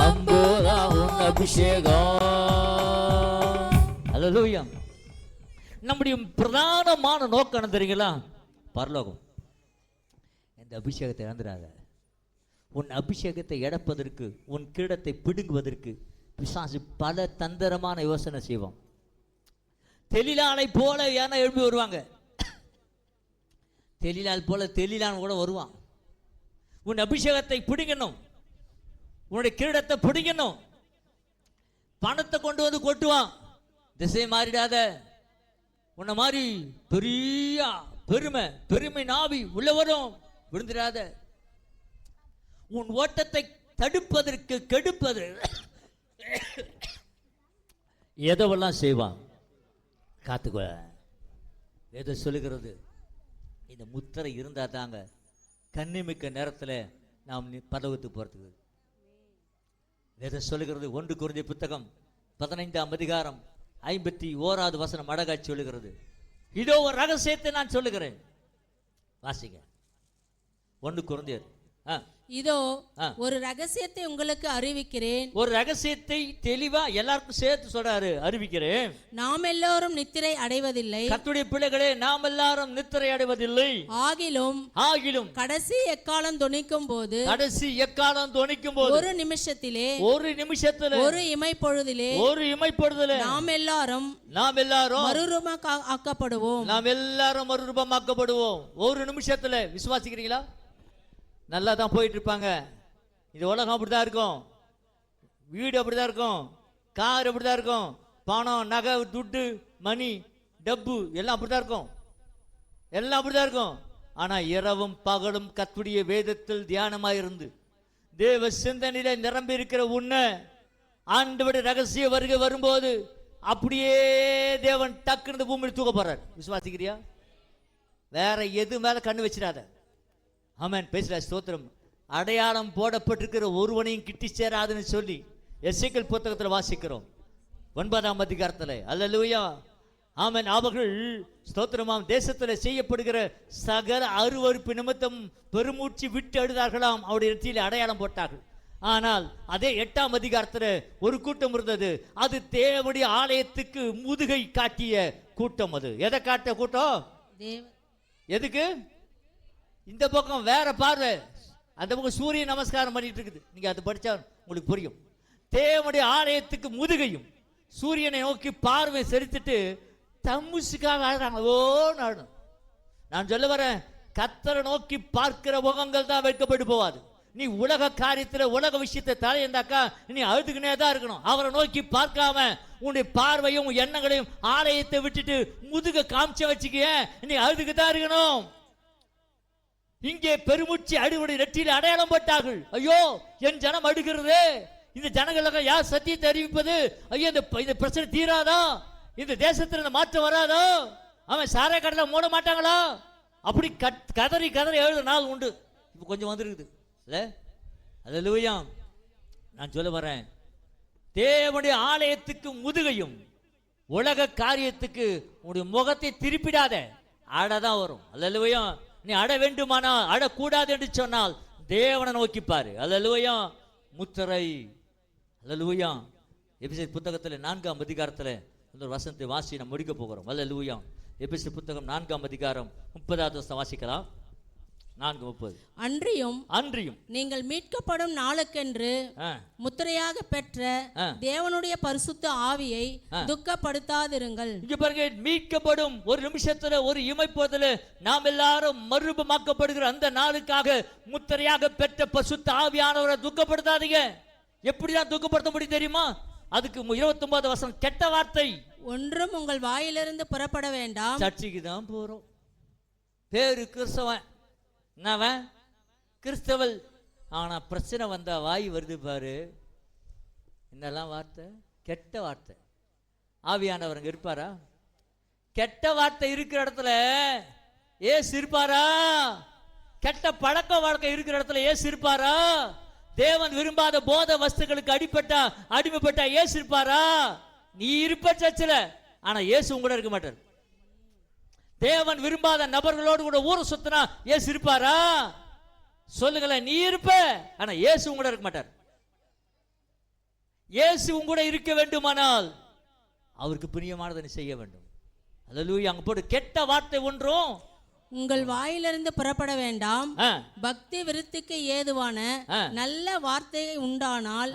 அம்போதா உன் அபிஷேகம். அல்லேலூயா. நம்முடைய பிரதானமான நோக்கம் என்ன தெரியுங்களா? பரலோகம். இந்த அபிஷேகத்தை இழந்துடாத. உன் அபிஷேகத்தை இழப்பதற்கு, உன் கிரீடத்தை பிடுங்குவதற்கு பிசாசு பல தந்திரமான யோசனை செய்வோம். தெளிலானை போல ஏன்னா எழுப்பி வருவாங்க. தெளிலால் போல தெளிலான் கூட வருவான். உன் அபிஷேகத்தை பிடிக்கணும், உன்னுடைய கிரீடத்தை பிடிக்கணும். பணத்தை கொண்டு வந்து கொட்டுவான். திசை மாறிடாத. உன்னை மாதிரி பெரிய பெருமை நாவி உள்ள வரும். விழுந்துடாத. உன் ஓட்டத்தை தடுப்பதற்கு கெடுப்பது எதவெல்லாம் செய்வான். காத்துக்கோ. எதை சொல்லுகிறது? இந்த முத்திரை இருந்தா தாங்க கண்ணிமிக்க நேரத்தில் நாம் பரலோகத்துக்கு போறதுக்கு. எதை சொல்லுகிறது? 1 கொரிந்தியர் புத்தகம் 15ஆம் அதிகாரம் 51வது வசனம் அழகாய் சொல்லுகிறது. இதோ ஒரு ரகசியத்தை நான் சொல்லுகிறேன். வாசிங்க. 1 கொரிந்தியர். இதோ ஒரு ரகசியத்தை உங்களுக்கு அறிவிக்கிறேன். ஒரு ரகசியத்தை தெளிவா எல்லாருக்கும் சேர்த்து சொல்றாரு, அறிவிக்கிறேன். நாம் எல்லாரும் நித்திரை அடைவதில்லை. கர்த்தருடைய பிள்ளைகளே, நாம் எல்லாரும் நித்திரை அடைவதில்லை. ஆகிலும் கடைசி எக்காலம் தொனிக்கும் போது ஒரு நிமிஷத்திலே ஒரு இமைப்பொழுதிலே நாம் எல்லாரும் மறுரூபமாக்கப்படுவோம். ஒரு நிமிஷத்துல. விசுவாசிக்கிறீங்களா? நல்லா தான் போயிட்டு இருப்பாங்க. இந்த உலகம் அப்படிதான் இருக்கும், வீடு அப்படிதான் இருக்கும், கார் அப்படிதான் இருக்கும், பணம் நகை துட்டு மணி டப்பு எல்லாம் அப்படிதான் இருக்கும், எல்லாம் அப்படிதான் இருக்கும். ஆனா இரவும் பகலும் கர்த்தருடைய வேதத்தில் தியானமாயிருந்து தேவ சிந்தனையில நிரம்பி இருக்கிற உன்னை ஆண்டவருடைய ரகசிய வருகை வரும்போது அப்படியே தேவன் டக்குன்னு பூமியில் தூக்க போறார். விசுவாசிக்கிறியா? வேற எது மேல கண்ணு வச்சிடாத. ஆமென். பேசுற ஸ்தோத்திரம். அடையாளம் போடப்பட்டிருக்கிற ஒருவனையும் கிட்டி சேராதுன்னு சொல்லி எசேக்கியேல் புத்தகத்தில் வாசிக்கிறோம் 9ஆம் அதிகாரத்தில். அல்லேலூயா. ஆமென். அவர்கள் ஸ்தோத்திரமாம் தேசத்தில் செய்யப்படுகிற சகல அருவருப்பு நிமித்தம் பெருமூச்சு விட்டு அழுதார்களாம். அவருடைய நெற்றியிலே அடையாளம் போட்டார்கள். ஆனால் அதே 8ஆம் அதிகாரத்தில் ஒரு கூட்டம் இருந்தது. அது தேவனுடைய ஆலயத்துக்கு முதுகை காட்டிய கூட்டம். அது எதை காட்டிய கூட்டம்? எதுக்கு? இந்த பக்கம் வேற பார்வை, அந்த பக்கம் சூரிய நமஸ்காரம் பண்ணிட்டு இருக்குது. நீங்க அது படிச்சா உங்களுக்கு புரியும். தேவனுடைய ஆலயத்துக்கு முதுகையும் சூரியனை நோக்கி பார்வை செலுத்திட்டு தம்முசுக்காக ஆடுறாங்க. ஓ நாடு நான் சொல்ல வரேன், கர்த்தரை நோக்கி பார்க்கிற முகங்கள் தான் வைக்கப்பட்டு போவாது. நீ உலக காரியத்துல உலக விஷயத்தை தலையந்தாக்கா நீ அழுதுகினே தான் இருக்கணும். அவரை நோக்கி பார்க்காம உன்னுடைய பார்வையும் எண்ணங்களையும் ஆலயத்தை விட்டுட்டு முதுக காமிச்ச வச்சுக்க, நீ அழுதுக்கு தான் இருக்கணும். இங்கே பெருமூச்சு அடிவுடைய நெற்றியில் அடையாளம் போட்டார்கள். ஐயோ என் ஜனம் அடுகிறது, இந்த ஜனங்களுக்கு யார் சத்தியத்தை அறிவிப்பது? ஐயோ இந்த பிரச்சனை தீராதா? இந்த தேசத்தில் இந்த மாற்றம் வராதோ? அவன் சாரை கடலை மூட மாட்டாங்களா? அப்படி கதறி கதறி எழுத நாள் உண்டு. இப்போ கொஞ்சம் வந்துருக்குது இல்ல? அல்லேலூயா. நான் சொல்ல வரேன், தேவனுடைய ஆலயத்துக்கு முதுகையும் உலக காரியத்துக்கு உன்னுடைய முகத்தை திருப்பிடாத. அடதான் வரும். அல்லேலூயா. நீ அட வேண்டுமானா அடக்கூடாது என்று சொன்னால் தேவனை நோக்கிப்பாரு. அல்லேலூயா. முத்திரை. அல்லேலூயா. எபேசியர் புத்தகத்தில் 4ஆம் அதிகாரத்தில் ஒரு வசனத்தை வாசி நம்ம முடிக்க போகிறோம். அல்லேலூயா. எபேசியர் புத்தகம் 4ஆம் அதிகாரம் 30வது வசனம் வாசிக்கலாம். 4:30. அன்றியும் நீங்கள் மீட்கப்படும் நாளுக்கென்று முத்திரையாக பெற்ற தேவனுடைய பரிசுத்த ஆவியை துக்கப்படுத்தாதிருங்கள். இங்க பாருங்க, மீட்கப்படும் ஒரு நிமிஷத்துல ஒரு இமைப்போதுல நாம் எல்லாரும் மறுரூபமாக்கப்படுகிற அந்த நாளுக்காக முத்திரையாக பெற்ற பரிசுத்த ஆவியானவரை துக்கப்படுத்தாதீங்க. எப்படிதான் துக்கப்படுத்த முடியும் தெரியுமா? அதுக்கு 29வது வசனம், கெட்ட வார்த்தை ஒன்றும் உங்கள் வாயிலிருந்து புறப்பட வேண்டாம். சர்ச்சைக்கு தான் போறோம், பேரு கிறிஸ்தவன், என்னவன் கிறிஸ்தவல், ஆனா பிரச்சனை வந்தா வாய் வருது பாரு. என்னெல்லாம் வார்த்தை? கெட்ட வார்த்தை. ஆவியானவர் இருப்பாரா? கெட்ட வார்த்தை இருக்கிற இடத்துல ஏசு இருப்பாரா? கெட்ட பழக்க வழக்கம் இருக்கிற இடத்துல ஏசு இருப்பாரா? தேவன் விரும்பாத போத வஸ்துக்களுக்கு அடிமைப்பட்டா ஏசு இருப்பாரா? நீ இருப்ப சர்ச்சில், ஆனா ஏசு உங்களோட இருக்க மாட்டார். தேவன் விரும்பாத நபர்களோடு கூட ஊரை சுத்தினா ஏசு இருப்பாரா? சொல்லுங்களேன். நீ இருப்ப, ஆனா ஏசு உங்களோட இருக்க மாட்டார். ஏசு உங்களோட இருக்க வேண்டுமானால் அவருக்கு பிரியமானதை செய்ய வேண்டும். அல்லேலூயா. அங்க போட்டு கெட்ட வார்த்தை ஒன்றும் உங்கள் வாயிலிருந்து புறப்பட வேண்டாம். பக்தி விருத்திக்கு ஏதுவான நல்ல வார்த்தை உண்டானால்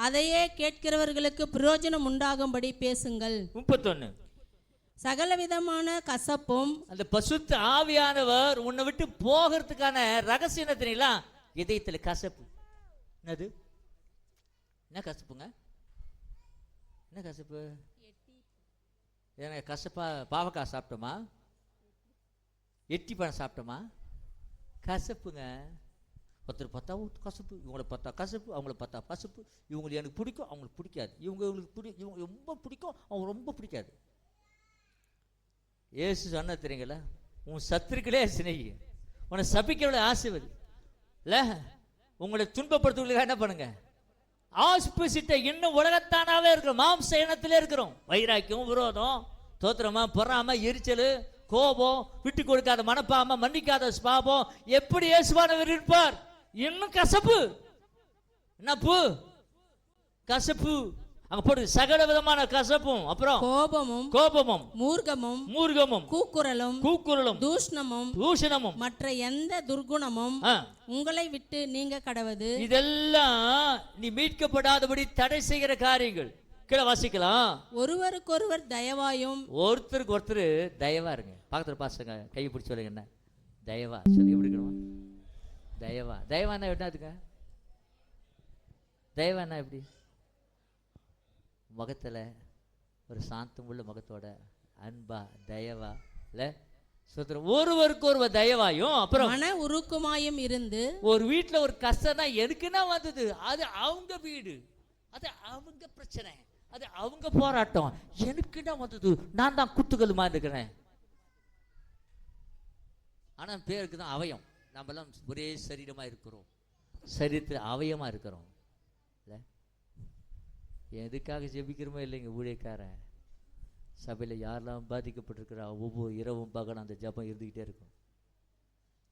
அதையே கேட்கிறவர்களுக்கு பிரயோஜனம் உண்டாகும்படி பேசுங்கள். 31. சகலவிதமான கசப்பும். அந்த பசுத்த ஆவியானவர் உன்னை விட்டு போகிறதுக்கான ரகசியம் தெரியல. இதயத்துல கசப்பு. என்னது? என்ன கசப்புங்க? என்ன கசப்பு? எனக்கு கசப்பா பாவக்காய் சாப்பிட்டோமா? எட்டி பழம் சாப்பிட்டோமா? கசப்புங்க. ஒருத்தர் பார்த்தா கசப்பு, இவங்களை பார்த்தா கசப்பு, அவங்கள பார்த்தா கசப்பு. இவங்களுக்கு எனக்கு பிடிக்கும், அவங்களுக்கு பிடிக்காது. இவங்க ரொம்ப பிடிக்கும், அவங்க ரொம்ப பிடிக்காது. ஏசு சொன்ன தெரியுங்களா? உன் சத்துருக்களே சிநேகி, உன்னை சபிக்கவில்லை ஆசீர்வதி இல்லை, உங்களை துன்பப்படுத்துவதற்காக என்ன பண்ணுங்க? ஆஸ்பிசிட்ட இன்னும் உலகத்தானாவே இருக்கிறோம், மாம்ச இனத்திலே இருக்கிறோம். வைராக்கியம், விரோதம், தோத்திரமா, பொறாம, எரிச்சல், கோபம், விட்டு கொடுக்காத மனப்பாம, மன்னிக்காத பாபம். எப்படி இயேசுவானவர் இருப்பார்? இன்னும் கசப்பு. என்னப்பு? கசப்பு. அங்க போடு சகல விதமான கசப்பும், அப்புறம் கோபமும் மூர்க்கமும் கூக்குரலும் தூஷணமும் மற்ற எந்த துர்குணமும் உங்களை விட்டு நீங்க கடவது. இதெல்லாம் நீ மீட்கப்படாதபடி தடை செய்கிற காரியங்கள். கீழே வாசிக்கலாம். ஒருவருக்கொருவர் தயவாயும். ஒருத்தருக்கு ஒருத்தர் தயவா இருங்க. பக்கத்துல பாசுங்க, கையை பிடிச்சி சொல்லுங்க. என்ன தயவா சொல்லி எப்படி இருக்கணும்? தயவானா என்னதுங்க? தயவானா எப்படி? முகத்துல ஒரு சாந்தம் உள்ள முகத்தோட அன்பா தயவா இல்ல சுத்திரம், ஒருவருக்கு ஒருவர் தயவாயும் அப்புறம் மன உருக்கமாயும் இருந்து. ஒரு வீட்டுல ஒரு கஷ்டம்னா எதுக்குன்னா வந்தது, அது அவங்க வீடு, அது அவங்க பிரச்சனை, அது அவங்க போராட்டம், எனக்குன்னா வந்தது, நான் தான் குத்துக்கலுமா இருக்கிறேன். ஆனா பேருக்கு தான் அவயம். நம்மெல்லாம் ஒரே சரீரமா இருக்கிறோம், சரீரத்தில் அவயமா இருக்கிறோம். இல்லை எதுக்காக ஜெபிக்கிறோமோ இல்லைங்க, ஊழியக்காரன் சபையில் யாரெல்லாம் பாதிக்கப்பட்டிருக்கிறா ஒவ்வொரு இரவும் பகலும் அந்த ஜபம் இருந்துக்கிட்டே இருக்கும்.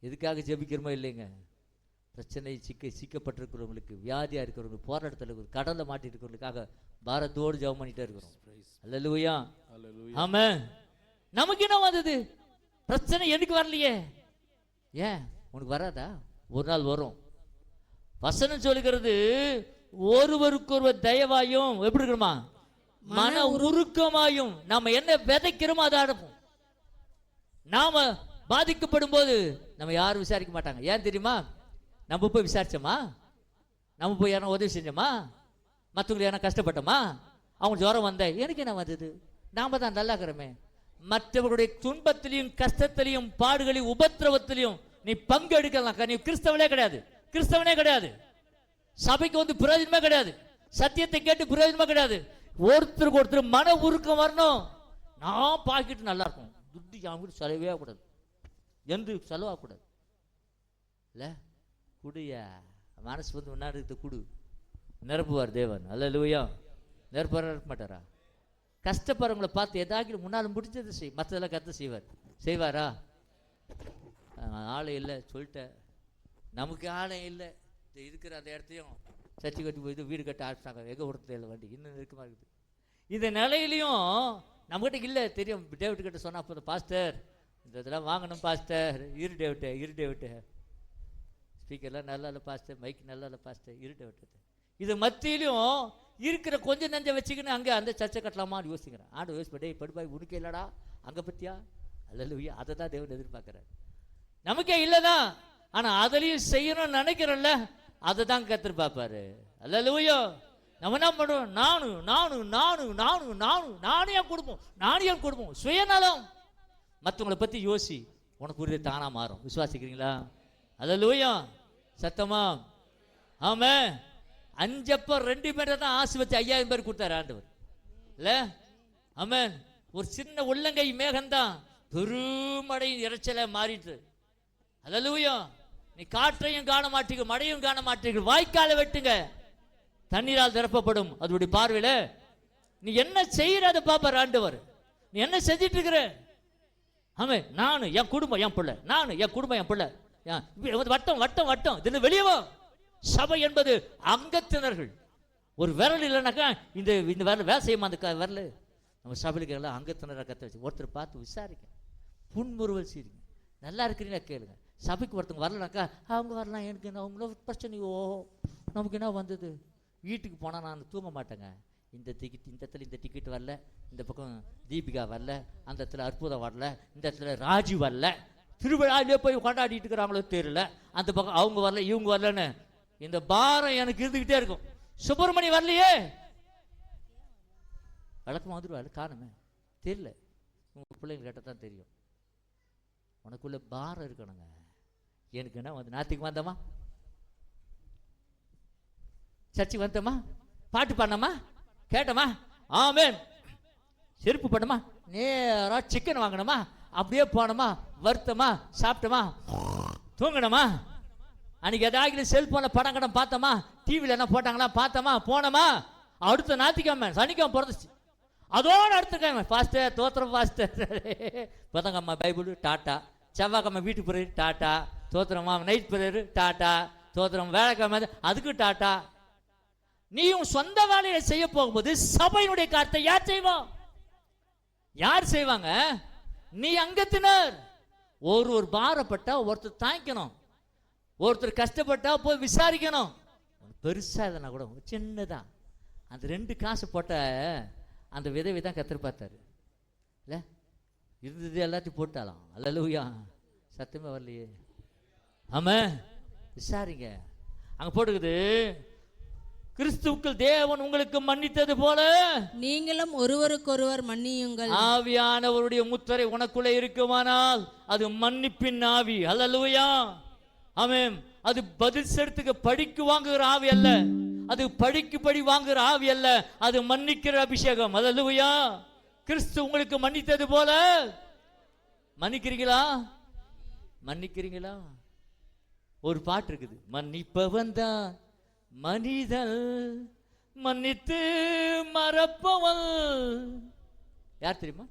எதுக்காக ஜெபிக்கிறோமோ இல்லைங்க, பிரச்சனை சிக்கப்பட்டிருக்கிறவங்களுக்கு, வியாதியாக இருக்கிறவங்களுக்கு, போராட்டத்தில் கடலில் மாட்டிருக்கிறவங்களுக்காக பாரத்தோடு ஜெபம் பண்ணிகிட்டே இருக்கிறோம். அல்லேலூயா, ஆமென். நமக்கு என்ன வந்தது? பிரச்சனை எனக்கு வரலையே. ஏன் உனக்கு வராதா? ஒரு நாள் வரும். வசனம் சொல்லுகிறது, ஒருவருக்கு ஒருவர் தயவாயும் எப்படி இருக்கணுமா, மன உருக்கமாயும். நாம என்ன விதைக்கிறோமோ அதை அனுப்பும். நாம பாதிக்கப்படும் போது நம்ம யாரும் விசாரிக்க மாட்டாங்க. ஏன் தெரியுமா? நம்ம போய் விசாரிச்சோமா? நம்ம போய் யாரும் உதவி செஞ்சோமா? மற்றவங்களுக்கு யாரும் கஷ்டப்பட்டோமா? அவங்க ஜுரம் வந்த எனக்கு என்ன வந்தது? நாம தான் நல்லா இருக்கிறோமே. மற்றவர்களுடைய துன்பத்திலையும் கஷ்டத்திலையும் பாடுகளையும் உபத்திரவத்திலையும் நீ பங்கு எடுக்கலாம். நீ கிறிஸ்தவனே கிடையாது, கிறிஸ்தவனே கிடையாது, சபைக்கு வந்து பிரயோஜனமே கிடையாது, சத்தியத்தை கேட்டு பிரயோஜனமே கிடையாது. ஒருத்தருக்கு ஒருத்தர் மன உருக்கம் வரணும். நான் பாக்கிட்டு நல்லா இருக்கும், துட்டு என் வீட்டு செலவே ஆகக்கூடாது, என்று செலவாகக்கூடாது. இல்லை குடிய மனசு வந்து முன்னாடி குடு, நிரப்புவார் தேவன். அல்லேலூயா. நிரப்புவார், நிரப்ப மாட்டாரா? கஷ்டப்படுறவங்களை பார்த்து எதாவது முன்னால் முடிஞ்சது செய், மற்றதெல்லாம் கற்று செய்வாரா? ஆளை இல்லை சொல்லிட்டேன், நமக்கு ஆளை இல்லை, இருக்கிற அந்த இடத்தையும் சர்ச்சை கட்டி போய் வீடு கட்ட ஆரம்பிச்சாங்க. எங்கே ஒருத்தர் இல்லை, வண்டி இன்னும் நெருக்கமாக இருக்குது. இந்த நிலையிலையும் நம்மகிட்ட இல்லை தெரியும். டேவிட் கிட்ட சொன்னா அப்போ பாஸ்டர் இந்த இதெல்லாம் வாங்கணும் பாஸ்டர், இரு டேவிட்டு ஸ்பீக்கர்லாம் நல்லா இல்லை பாஸ்டர், மைக் நல்லா இல்லை பாஸ்டர், இரு டேவிட்டு. இது மத்தியிலும் இருக்கிற கொஞ்சம் நஞ்சை வச்சுக்கின்னு அங்கே அந்த சர்ச்சை கட்டலாமான்னு யோசிக்கிறேன். ஆண்டு யோசிப்படே படுபாய் உனக்கே இல்லடா அங்கே பற்றியா? அல்லேலூயா. அதை தான் தேவன் எதிர்பார்க்குறாரு. நமக்கே இல்லைதான், ஆனால் அதுலேயும் செய்யணும்னு நினைக்கிறோம்ல, அதை தான் கர்த்தர் பார்ப்பாரு. அல்லேலூயா. நம்ம என்ன பண்ணுவோம்? நானும் என் குடும்பம் சுயநலம். மற்றவங்களை பற்றி யோசி, உனக்கு உறுதி தானா மாறும். விசுவாசிக்கிறீங்களா? அல்லேலூயா. சத்தமா ஆமென். 5 அப்ப 2 பேரை தான் ஆசை வச்சு 5000 பேர் கொடுத்தாரு ஆண்டவர். இல்ல ஆமென். ஒரு சின்ன உள்ளங்கை மேகம்தான் பெருமழையின் இறைச்சல மாறிட்டு. அல்லேலூயா. நீ காற்றையும் காண மாட்டீங்க, மழையும் காண மாட்டீங்க, வாய்க்காலை வெட்டுங்க, தண்ணீரால் நிரப்பப்படும். அதோடைய பார்வையில நீ என்ன செய்யற அதை பாப்பார் ஆண்டவர். நீ என்ன செஞ்சிட்டு இருக்கிற? ஆமென். நானு என் குடும்பம் என் பிள்ளை, நானு என் குடும்பம் என் பிள்ளை, வட்டம் இதுல வெளியவோ. சபை என்பது அங்கத்தினர்கள். ஒரு விரல் இல்லைனாக்கா இந்த விரல் வேலை செய்யுமா? அந்த விரல் நம்ம சபைக்கு எல்லாம் அங்கத்தினரை கற்று வச்சு ஒருத்தர் பார்த்து விசாரிக்க, புன்முறுவல் செய்யுங்க, நல்லா இருக்கிறீங்களா கேளுங்க. சபைக்கு ஒருத்தவங்க வரலனாக்கா அவங்க வரலாம், எனக்கு என்ன அவங்கள பிரச்சனையோ, நமக்கு என்ன வந்தது? வீட்டுக்கு போனால் நான் தூங்க மாட்டேங்க. இந்த டிக்கெட், இந்த இடத்துல இந்த டிக்கெட் வரல, இந்த பக்கம் தீபிகா வரல, அந்த இடத்துல அற்புதம் வரல, இந்த இடத்துல ராஜு வரல, திருவிழாவிலே போய் கொண்டாடிட்டு இருக்கிறாங்களோ தெரியல, அந்த பக்கம் அவங்க வரல இவங்க வரலன்னு இந்த பாரம் எனக்கு இருந்துக்கிட்டே இருக்கும். சுப்பிரமணி வரலையே, வழக்கமாக வந்துடுவாரு, காணுமே தெரியல. உங்கள் பிள்ளைங்க கேட்டால் தான் தெரியும். உனக்குள்ள பாரம் இருக்கணுங்க. எனக்கு என்ன வந்து நாத்திக்கு வந்தோமா, சர்ச்சுக்கு வந்தோமா, பாட்டு பாடணுமா, கேட்டோமா, ஆமென், செருப்பு பண்ணமா, நேரா சிக்கன் வாங்கணுமா, அப்படியே போனோமா, வருத்தமா, சாப்பிட்டோமா, தூங்கணுமா, அன்னைக்கு ஏதாவது செல்போன்ல படம் கடம் பார்த்தோமா, டிவியில் என்ன போட்டாங்களா பார்த்தோமா, போனோமா, அடுத்த ஞாயிற்றுக்கிழமை சனிக்கிழமை பிறந்துச்சு, அதோடு அடுத்த கிழமை பாஸ்டர் தோத்திரம் பாஸ்டர், புதன்கிழமை பைபிள் டாட்டா, செவ்வாய்க்கிழமை வீட்டுக்கு போயிரு டாட்டா, தோத்திரமா, நைட் போயிரு டாட்டா, தோத்திரம் வேலைக்கிழமை அதுக்கு டாட்டா. நீயும் சொந்த வேலையை செய்ய போகும்போது சபையினுடைய காரியத்தை யார் செய்வோம்? யார் செய்வாங்க? நீ அங்கத்தினர். ஒரு பாரப்பட்டா ஒருத்தர் தாங்கிக்கணும், ஒருத்தர் கஷ்டப்பட்டா போய் விசாரிக்கணும். பெருசா இல்லைனா கூட சின்னதா அந்த 2 காசு போட்ட அந்த விதவை தான் கர்த்தர் பார்த்தாரு. இல்லை இருந்தது எல்லாத்தையும் போட்டாலாம். அல்லேலூயா. சத்தமே வரலையே. ஆமென். விசாரிங்க. அங்க போட்டுக்குது, கிறிஸ்துவுக்குள் தேவன் உங்களுக்கு மன்னித்தது போல நீங்களும் ஒருவருக்கொருவர் மன்னியுங்கள். ஆவியானவருடைய முத்திரை உனக்குள்ளே இருக்குமானால் அது மன்னிப்பின் ஆவி. அல்லேலூயா, ஆமென். அது பதில் செலுத்துக்கு படிக்கு வாங்குகிற ஆவி அல்ல, அது படிக்கும்படி வாங்குகிற ஆவி அல்ல, அது மன்னிக்கிற அபிஷேகம். அல்லேலூயா. கிறிஸ்து உங்களுக்கு மன்னித்தது போல மன்னிக்கிறீங்களா? மன்னிக்கிறீங்களா? ஒரு பாட்டு இருக்குது, மன்னிப்பவன் தான் மனிதன், மன்னித்து மறப்பவன் யார் தெரியுமா?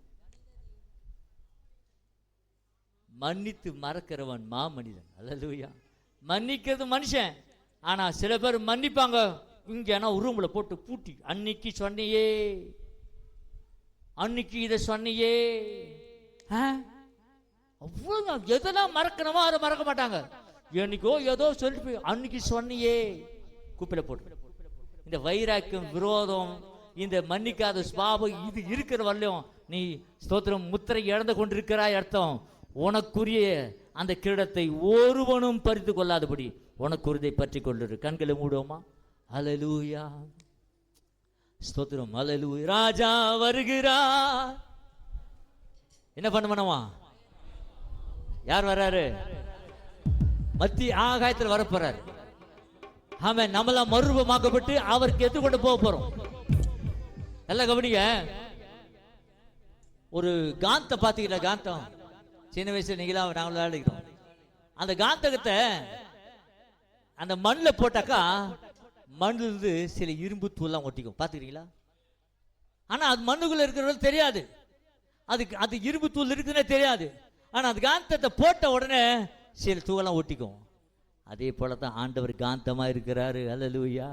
மன்னித்து மறக்கிறவன் மாமனிதன். அல்லேலூயா. மன்னிக்கிறது மனுஷன், ஆனா சில பேர் மன்னிப்பாங்க இங்க ரூம்ல போட்டு பூட்டி, அன்னைக்கு சொன்னியே, அன்னைக்கு இதை சொன்னியே, அவ்வளவு எதெல்லாம் மறக்கணுமோ அதை மறக்க மாட்டாங்க. என்னைக்கோ ஏதோ சொல்லிட்டு போய் அன்னைக்கு சொன்னியே குப்பையில போட்டு. இந்த வைராக்கியம், விரோதம், இந்த மன்னிக்காத சுபாவம் இது இருக்கிற வரலையும் நீ ஸ்தோத்திரம் முத்திரை இழந்து கொண்டிருக்கிறாய் அர்த்தம். உனக்குரிய அந்த கிரீடத்தை ஒருவனும் பறித்து கொள்ளாதபடி உனக்குரியதை பற்றி கொண்டிரு. கண்களை மூடுவோமா? அல்லேலூயா, ஸ்தோத்திரம், அல்லேலூயா. ராஜா வருகிறார். என்ன பண்ணுமா? யார் வர்றாரு? மத்திய ஆகாயத்தில் வரப்போறாரு. ஆமென். நம்மளாம் மறுரூபமாக்கப்பட்டு அவருக்கு எதிர்கொண்டு போக போறோம். நல்லா கவனிங்க. ஒரு காந்த பாத்தீங்களா? காந்தம் சின்ன வயசுல நீங்களா நாங்களும் விளையாடுகிறோம். அந்த காந்தகத்தை அந்த மண்ணில் போட்டாக்கா மண்ணில் இருந்து சில இரும்பு தூள்லாம் ஒட்டிக்கும். பார்த்துக்கிறீங்களா? ஆனா அது மண்ணுக்குள்ள இருக்கிறவங்க தெரியாது, அதுக்கு அது இரும்பு தூள் இருக்குன்னே தெரியாது. ஆனா அந்த காந்தத்தை போட்ட உடனே சில தூளெல்லாம் ஒட்டிக்கும். அதே போல தான் ஆண்டவர் காந்தமா இருக்கிறாரு. அல்லேலூயா.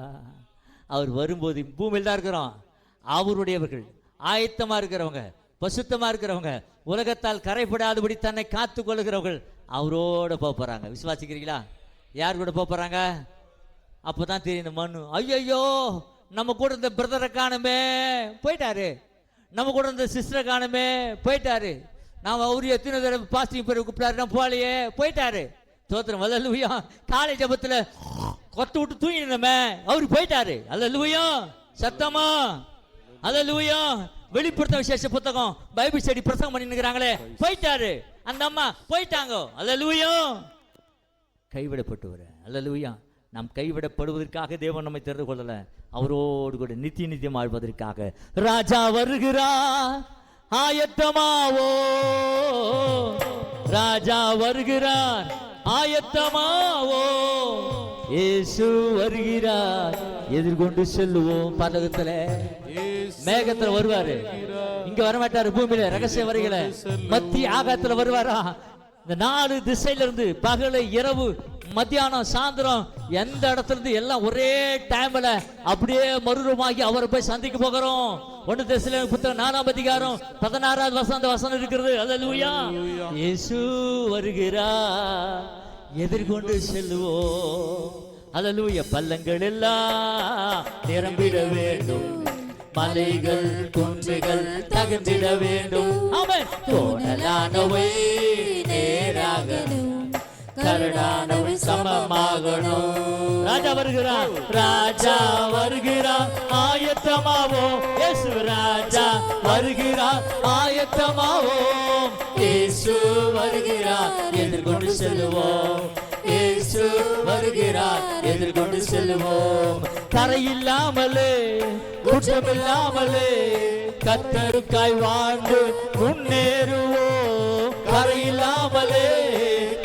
அவர் வரும்போது பூமியில் தான் இருக்கிறோம். அவருடையவர்கள், ஆயத்தமா இருக்கிறவங்க, பசுத்தமா இருக்கிறவங்க, உலகத்தால் கரைப்படாதபடி தன்னை காத்து கொள்ளுகிறவர்கள் அவரோட போறாங்க. விசுவாசிக்கிறீங்களா? யார் கூட போறாங்க? அப்பதான் தெரியும் இந்த மண்ணு, ஐயோ நம்ம கூட இந்த பிரதரை காணுமே போயிட்டாரு, நம்ம கூட இந்த சிஸ்டரை காணுமே போயிட்டாரு, நான் அவரு எத்தனை தடவை பாஸ்டிங் பேர் கூப்பிட்டாரு நான் போலையே போயிட்டாரு. தோத்திரம். அல்லேலூயா. காலை ஜபத்துல கொத்து விட்டு தூங்கினமே அவரு போயிட்டாரு. அல்லேலூயா. சத்தமா அல்லேலூயா. வெளிப்படுத்த விசேஷ புத்தகம் பைபிள் ஸ்டடி பிரசங்கம் பண்ணிருக்கிறாங்களே போயிட்டாரு, அந்த அம்மா போயிட்டாங்க. அல்லேலூயா. கைவிடப்பட்டவர். அல்லேலூயா. நாம் கைவிடப்படுவதற்காக தேவன் நம்மை தெரிந்து கொள்ளல, அவரோடு கூட நித்திய நித்தியம் வாழ்வதற்காக. ராஜா வருகிறார், ஆயத்தமாவோ. ராஜா வருகிறார், ஆயத்தமாவோ. இயேசு வருகிறார், எதிர்கொண்டு செல்லுவோம். பரலோகத்துல மேகத்துல வருவாரு, இங்க வரமாட்டாரு. பூமியில ரகசிய வருகிற மத்திய ஆகாயத்துல வருவாரா? இந்த 4 திசையில இருந்து பகலை இரவு மத்தியானம் சாயந்தரம் எந்த இடத்துல இருந்து எல்லாம் ஒரே டைம்ல அப்படியே மறுரூபமாகி அவரை போய் சந்திக்க போகிறோம். 1 தெசலோனிக்கேயர் புத்தகம் 4ஆம் அதிகாரம் 16வது வசனம் இருக்கிறது. அல்லேலூயா. இயேசு வருகிறார், எதிர்கொண்டு செல்லுவோம். அல்லேலூயா. பள்ளங்கள் எல்லாம் நிரம்பிட வேண்டும், மலைகள் குன்றுகள் தகர்ந்திட வேண்டும். ஆமென். கோணலானவை நேராகணும், கரடானவை சமமாகணும். ராஜா வருகிறார், ராஜா வருகிறார், ஆயத்தமாவோம். இயேசு ராஜா வருகிறார், ஆயத்தமாவோம். இயேசு வருகிறார், எதிர்கொண்டு செல்லுவோம். இயேசு வருகிறார், எதிர்கொண்டு செல்லுவோம். கரையில்லாமலே குற்றமில்லாமலே கர்த்தருக்காய் வாழ்ந்து முன்னேறுவோம். கரையில்லாமலே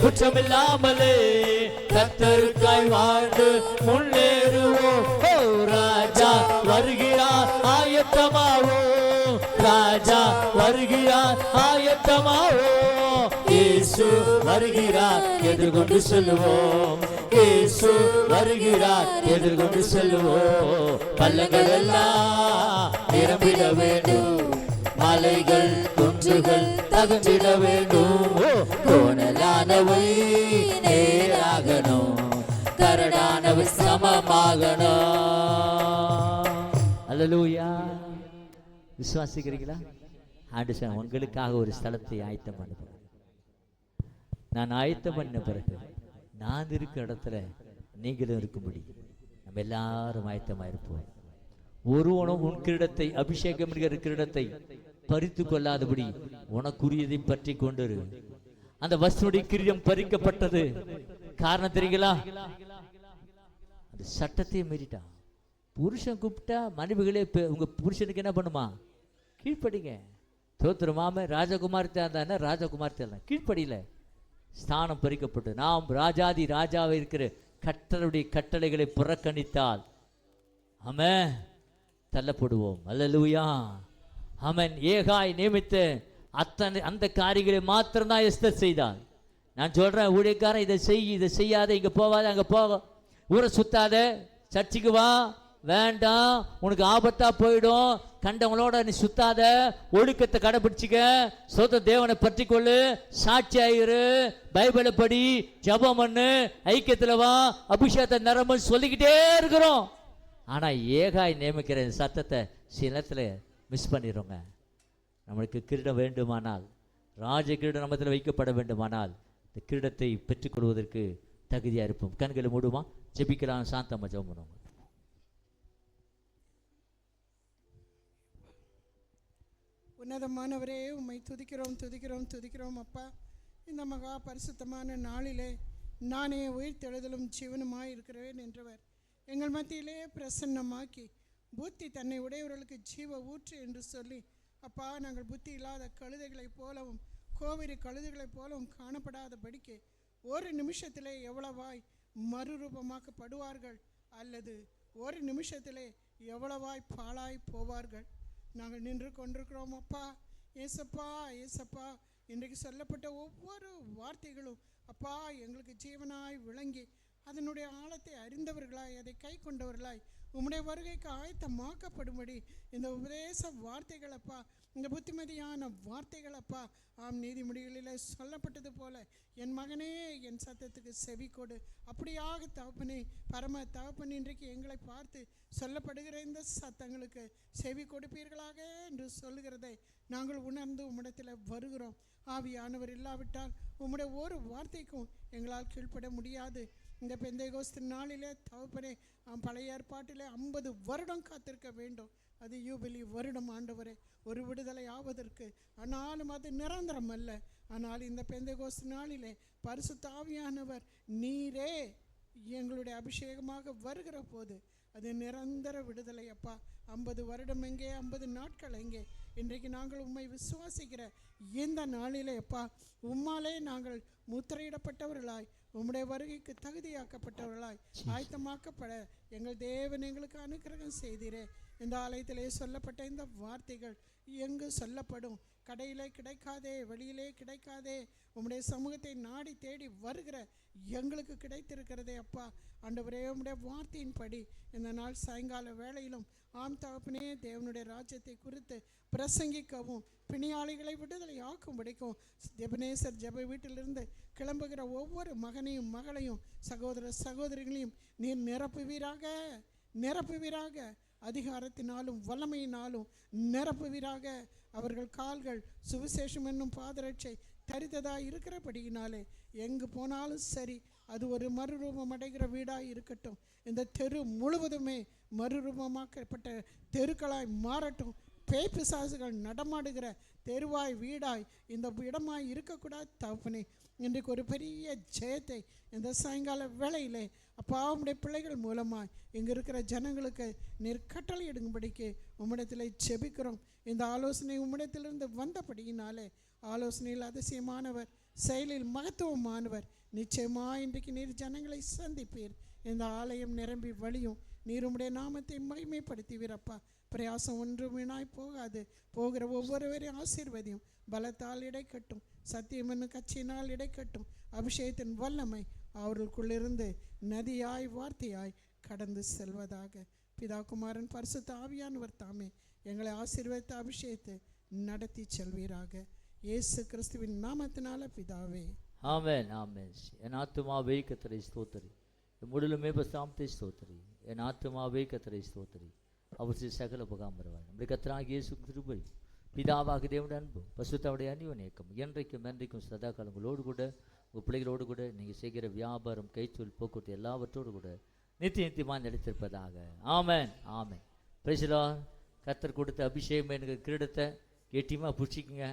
குற்றமில்லாமலே கர்த்தருக்காய் வாழ்ந்து முன்னேறுவோம். ஓ ராஜா வருகிறார், ஆயத்தமாவோம். ராஜா வருகிறார், ஆயத்தமாவோம். இயேசு வருகிறார், எதிர்கொண்டு செல்லுவோம். இயேசு வருகிறார், எதிர்கொண்டு செல்லுவோம். பள்ளங்கள் எல்லாம் நிரம்பிட வேண்டும், மலைகள் குன்றுகள் தகர்ந்திட வேண்டும். கோணலானவை நேராகணும், கரடானவை சமமாகணும். அல்லேலூயா. விசுவாசிக்கிறீங்களா? ஆண்டவர் உங்களுக்காக ஒரு ஸ்தலத்தை ஆயத்தம் பண்ண போறார். நான் ஆயத்தம் பண்ண பிறகு நான் இருக்கிற இடத்துல நீங்களும் இருக்கும்படி நம்ம எல்லாரும் ஆயத்தமா இருப்போம். ஒருவனும் உன் கிரீடத்தை, அபிஷேகம் என்கிற கிரீடத்தை பறித்து கொள்ளாதபடி உனக்குரியதை பற்றி கொண்டிரு. அந்த வஸ்துடைய கிரீடம் பறிக்கப்பட்டது காரணம் தெரியுங்களா? அந்த சட்டத்தையே மீறிட்டான். புருஷன் கூப்பிட்டா மனைவிகளே உங்க புருஷனுக்கு என்ன பண்ணுமா? கீழ்ப்படிங்க. தோத்திரமாம ராஜகுமார்த்தா இருந்தா ராஜகுமார்த்தா இருந்தா கீழ்ப்படியில ஸ்தானம் பறிக்கப்பட்டு நாம் ராஜாதி ராஜாவை இருக்கிற கட்டளுடைய கட்டளைகளை புறக்கணித்தால் ஆமென் தள்ளப்படுவோம். அல்லேலூயா. ஆமென். ஏகாய் நியமித்த அத்தனை அந்த காரியங்களை மாத்திரம்தான் எஸ்தர் செய்தாள். நான் சொல்றேன், ஊழியக்காரன் இதை செய், இதை செய்யாத, இங்க போவாத, அங்க போக, ஊரை சுத்தாத, சர்ச்சுக்கு வா, வேண்டாம், உனக்கு ஆபத்தா போயிடும், கண்டவங்களோட நீ சுத்தாத, ஒழுக்கத்தை கடைபிடிச்சிக்க, சொந்த தேவனை பற்றி கொள்ளு, சாட்சியாயிரு, பைபிளை படி, ஜபம் பண்ணு, ஐக்கியத்துல வா, அபிஷேகத்தை நிரம்ப சொல்லிக்கிட்டே இருக்கிறோம். ஆனா ஏகாய் நியமிக்கிற சத்தத்தை சில நேரத்துல மிஸ் பண்ணிடுறோங்க. நம்மளுக்கு கிரீடம் வேண்டுமானால், ராஜ கிரீடம் நம்மத்தில் வைக்கப்பட வேண்டுமானால் இந்த கிரீடத்தை பெற்றுக்கொள்வதற்கு தகுதியா இருப்போம். கண்களை மூடுமா, ஜெபிக்கலாம், சாந்தமா ஜெபம் பண்ணுவோம். உன்னதமானவரே, உம்மை துதிக்கிறோம் துதிக்கிறோம் துதிக்கிறோம் அப்பா. இந்த மகா பரிசுத்தமான நாளிலே நானே உயிர்த்தெழுதலும் ஜீவனுமாய் இருக்கிறேன் என்றவர் எங்கள் மத்தியிலே பிரசன்னமாக்கி புத்தி தன்னை உடையவர்களுக்கு ஜீவ ஊற்று என்று சொல்லி அப்பா, நாங்கள் புத்தி இல்லாத கழுதைகளைப் போலவும் கோவிரி கழுதைகளைப் போலவும் காணப்படாதபடிக்கு ஒரு நிமிஷத்திலே எவ்வளவாய் மறுரூபமாக்கப்படுவார்கள் அல்லது ஒரு நிமிஷத்திலே எவ்வளவாய் பாழாய் போவார்கள். நாங்கள் நின்று கொண்டிருக்கிறோம் அப்பா. ஏசப்பா ஏசப்பா, இன்றைக்கு சொல்லப்பட்ட ஒவ்வொரு வார்த்தைகளும் அப்பா எங்களுக்கு ஜீவனாய் விளங்கி அதனுடைய ஆழத்தை அறிந்தவர்களாய் அதை கை கொண்டவர்களாய் உம்முடைய வருகைக்கு ஆயத்தமாக்கப்படும்படி இந்த உபதேச வார்த்தைகள் அப்பா, இந்த புத்திமதியான வார்த்தைகள் அப்பா, ஆம் நீதிமொழிகளில் சொல்லப்பட்டது போல என் மகனே என் சத்தத்துக்கு செவி கொடு. அப்படியாக தகப்பனே, பரம தகப்பன் இன்றைக்கு எங்களை பார்த்து சொல்லப்படுகிற இந்த சத்தங்களுக்கு செவி கொடுப்பீர்களாக என்று சொல்லுகிறதை நாங்கள் உணர்ந்து உம்மிடத்தில் வருகிறோம். ஆவியானவர் இல்லாவிட்டால் உம்முடைய ஒரு வார்த்தைக்கும் எங்களால் கீழ்ப்பட முடியாது. இந்த பெந்தைகோஸ்து நாளிலே தகப்பனே, பழைய ஏற்பாட்டிலே 50 வருடம் காத்திருக்க வேண்டும். அது யூபிலி வருடம் ஆண்டவரே, ஒரு விடுதலை ஆவதற்கு. ஆனாலும் அது நிரந்தரம் அல்ல. ஆனால் இந்த பெந்தைகோஸ்து நாளிலே பரிசுத்த ஆவியானவர் நீரே எங்களுடைய அபிஷேகமாக வருகிற போது அது நிரந்தர விடுதலை அப்பா. 50 வருடம் எங்கே, 50 நாட்கள் எங்கே? இன்றைக்கு நாங்கள் உம்மை விசுவாசிக்கிற இந்த நாளிலே அப்பா, உம்மாலே நாங்கள் முத்திரையிடப்பட்டவர்களாய் உம்முடைய வருகைக்கு தகுதியாக்கப்பட்டவர்களாய் ஆயத்தமாக்கப்பட எங்கள் தேவன் எங்களுக்கு அனுக்கிரகம் செய்தீரே. இந்த ஆலயத்திலே சொல்லப்பட்ட இந்த வார்த்தைகள் எங்கு சொல்லப்படும்? கடையிலே கிடைக்காதே, வெளியிலே கிடைக்காதே, உம்முடைய சமூகத்தை நாடி தேடி வருகிற எங்களுக்கு கிடைத்திருக்கிறதே அப்பா. ஆண்டவரே, உம்முடைய வார்த்தையின்படி இந்த நாள் சாயங்கால வேளையிலும் ஆம் தகப்பனே, தேவனுடைய ராஜ்யத்தை குறித்து பிரசங்கிக்கவும் பிணியாளிகளை விடுதலை ஆக்கும்படிக்கும் எபனேசர் ஜெப வீட்டிலிருந்து கிளம்புகிற ஒவ்வொரு மகனையும் மகளையும் சகோதர சகோதரிகளையும் நீர் நிரப்புவீராக, நிரப்புவீராக. அதிகாரத்தினாலும் வல்லமையினாலும் நிரப்புவீராக. அவர்கள் கால்கள் சுவிசேஷம் என்னும் பாதரட்சை தரித்ததாக இருக்கிறபடியினாலே எங்கு போனாலும் சரி, அது ஒரு மறுரூபம் அடைகிற வீடாக இருக்கட்டும். இந்த தெரு முழுவதுமே மறுரூபமாக்கப்பட்ட தெருக்களாய் மாறட்டும். பேய் பிசாசுகள் நடமாடுகிற தெருவாய் வீடாய் இந்த இடமாய் இருக்கக்கூடாது தகப்பனே. இன்றைக்கு ஒரு பெரிய ஜெயத்தை இந்த சாயங்கால வேளையிலே அப்பா உம்முடைய பிள்ளைகள் மூலமாய் இங்கே இருக்கிற ஜனங்களுக்கு நீர் கட்டளையிடும்படிக்கு உம்மிடத்தில் ஜெபிக்கிறோம். இந்த ஆலோசனை உம்மிடத்திலிருந்து வந்தபடியினாலே ஆலோசனையில் அதிசயமானவர், செயலில் மகத்துவமானவர். நிச்சயமாக இன்றைக்கு நீர் ஜனங்களை சந்திப்பீர். இந்த ஆலயம் நிரம்பி வழியும். நீர் உம்முடைய நாமத்தை மகிமைப்படுத்துவீரப்பா. பிரயாசம் ஒன்றும் வீணாய் போகாது. போகிற ஒவ்வொருவரையும் ஆசீர்வதியும். பலத்தால் இடைக்கட்டும், சத்தியம் என்னும் கட்சியினால் இடைக்கட்டும். அபிஷேகத்தின் வல்லமை அவர்களுக்குள்ளிருந்து நதியாய் வார்த்தையாய் கடந்து செல்வதாக. பிதா குமாரன் பரிசுத்த ஆவியானவர் தாமே எங்களை ஆசீர்வதித்த அபிஷேகத்தை நடத்தி செல்வீராக. இயேசு கிறிஸ்துவின் நாமத்தினால பிதாவே, ஆமென் ஆமென். என் ஆத்துமாவே கர்த்தரை ஸ்தோத்திரி, முழுமே பசாமத்தை ஸ்தோத்திரி. என் ஆத்துமாவே கர்த்தரை ஸ்தோத்திரி, அவர் சகல உபகாரம் வருவார். நம்முடைய கர்த்தராகிய இயேசு கிருபை, பிதாவாக தேவனுடைய அன்பும் பரிசுத்தமுடைய அன்பின் இயக்கம் என்றைக்கும் என்றைக்கும் சதா காலங்களோடு கூட உங்கள் பிள்ளைகளோடு கூட நீங்கள் செய்கிற வியாபாரம், கைத்தொழில், போக்குவரத்து எல்லாவற்றோடு கூட நித்தியமாக நிலைத்திருப்பதாக. ஆமென், ஆமென். Price the Lord. கர்த்தர் கொடுத்த அபிஷேகம் என்கிற கிரீடத்தை கெட்டியமாக பிடிச்சிக்குங்க.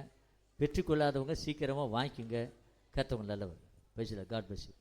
பெற்றுக்கொள்ளாதவங்க சீக்கிரமாக வாங்கிக்கோங்க. கர்த்தர் நல்லவர். Praise the Lord. God bless you.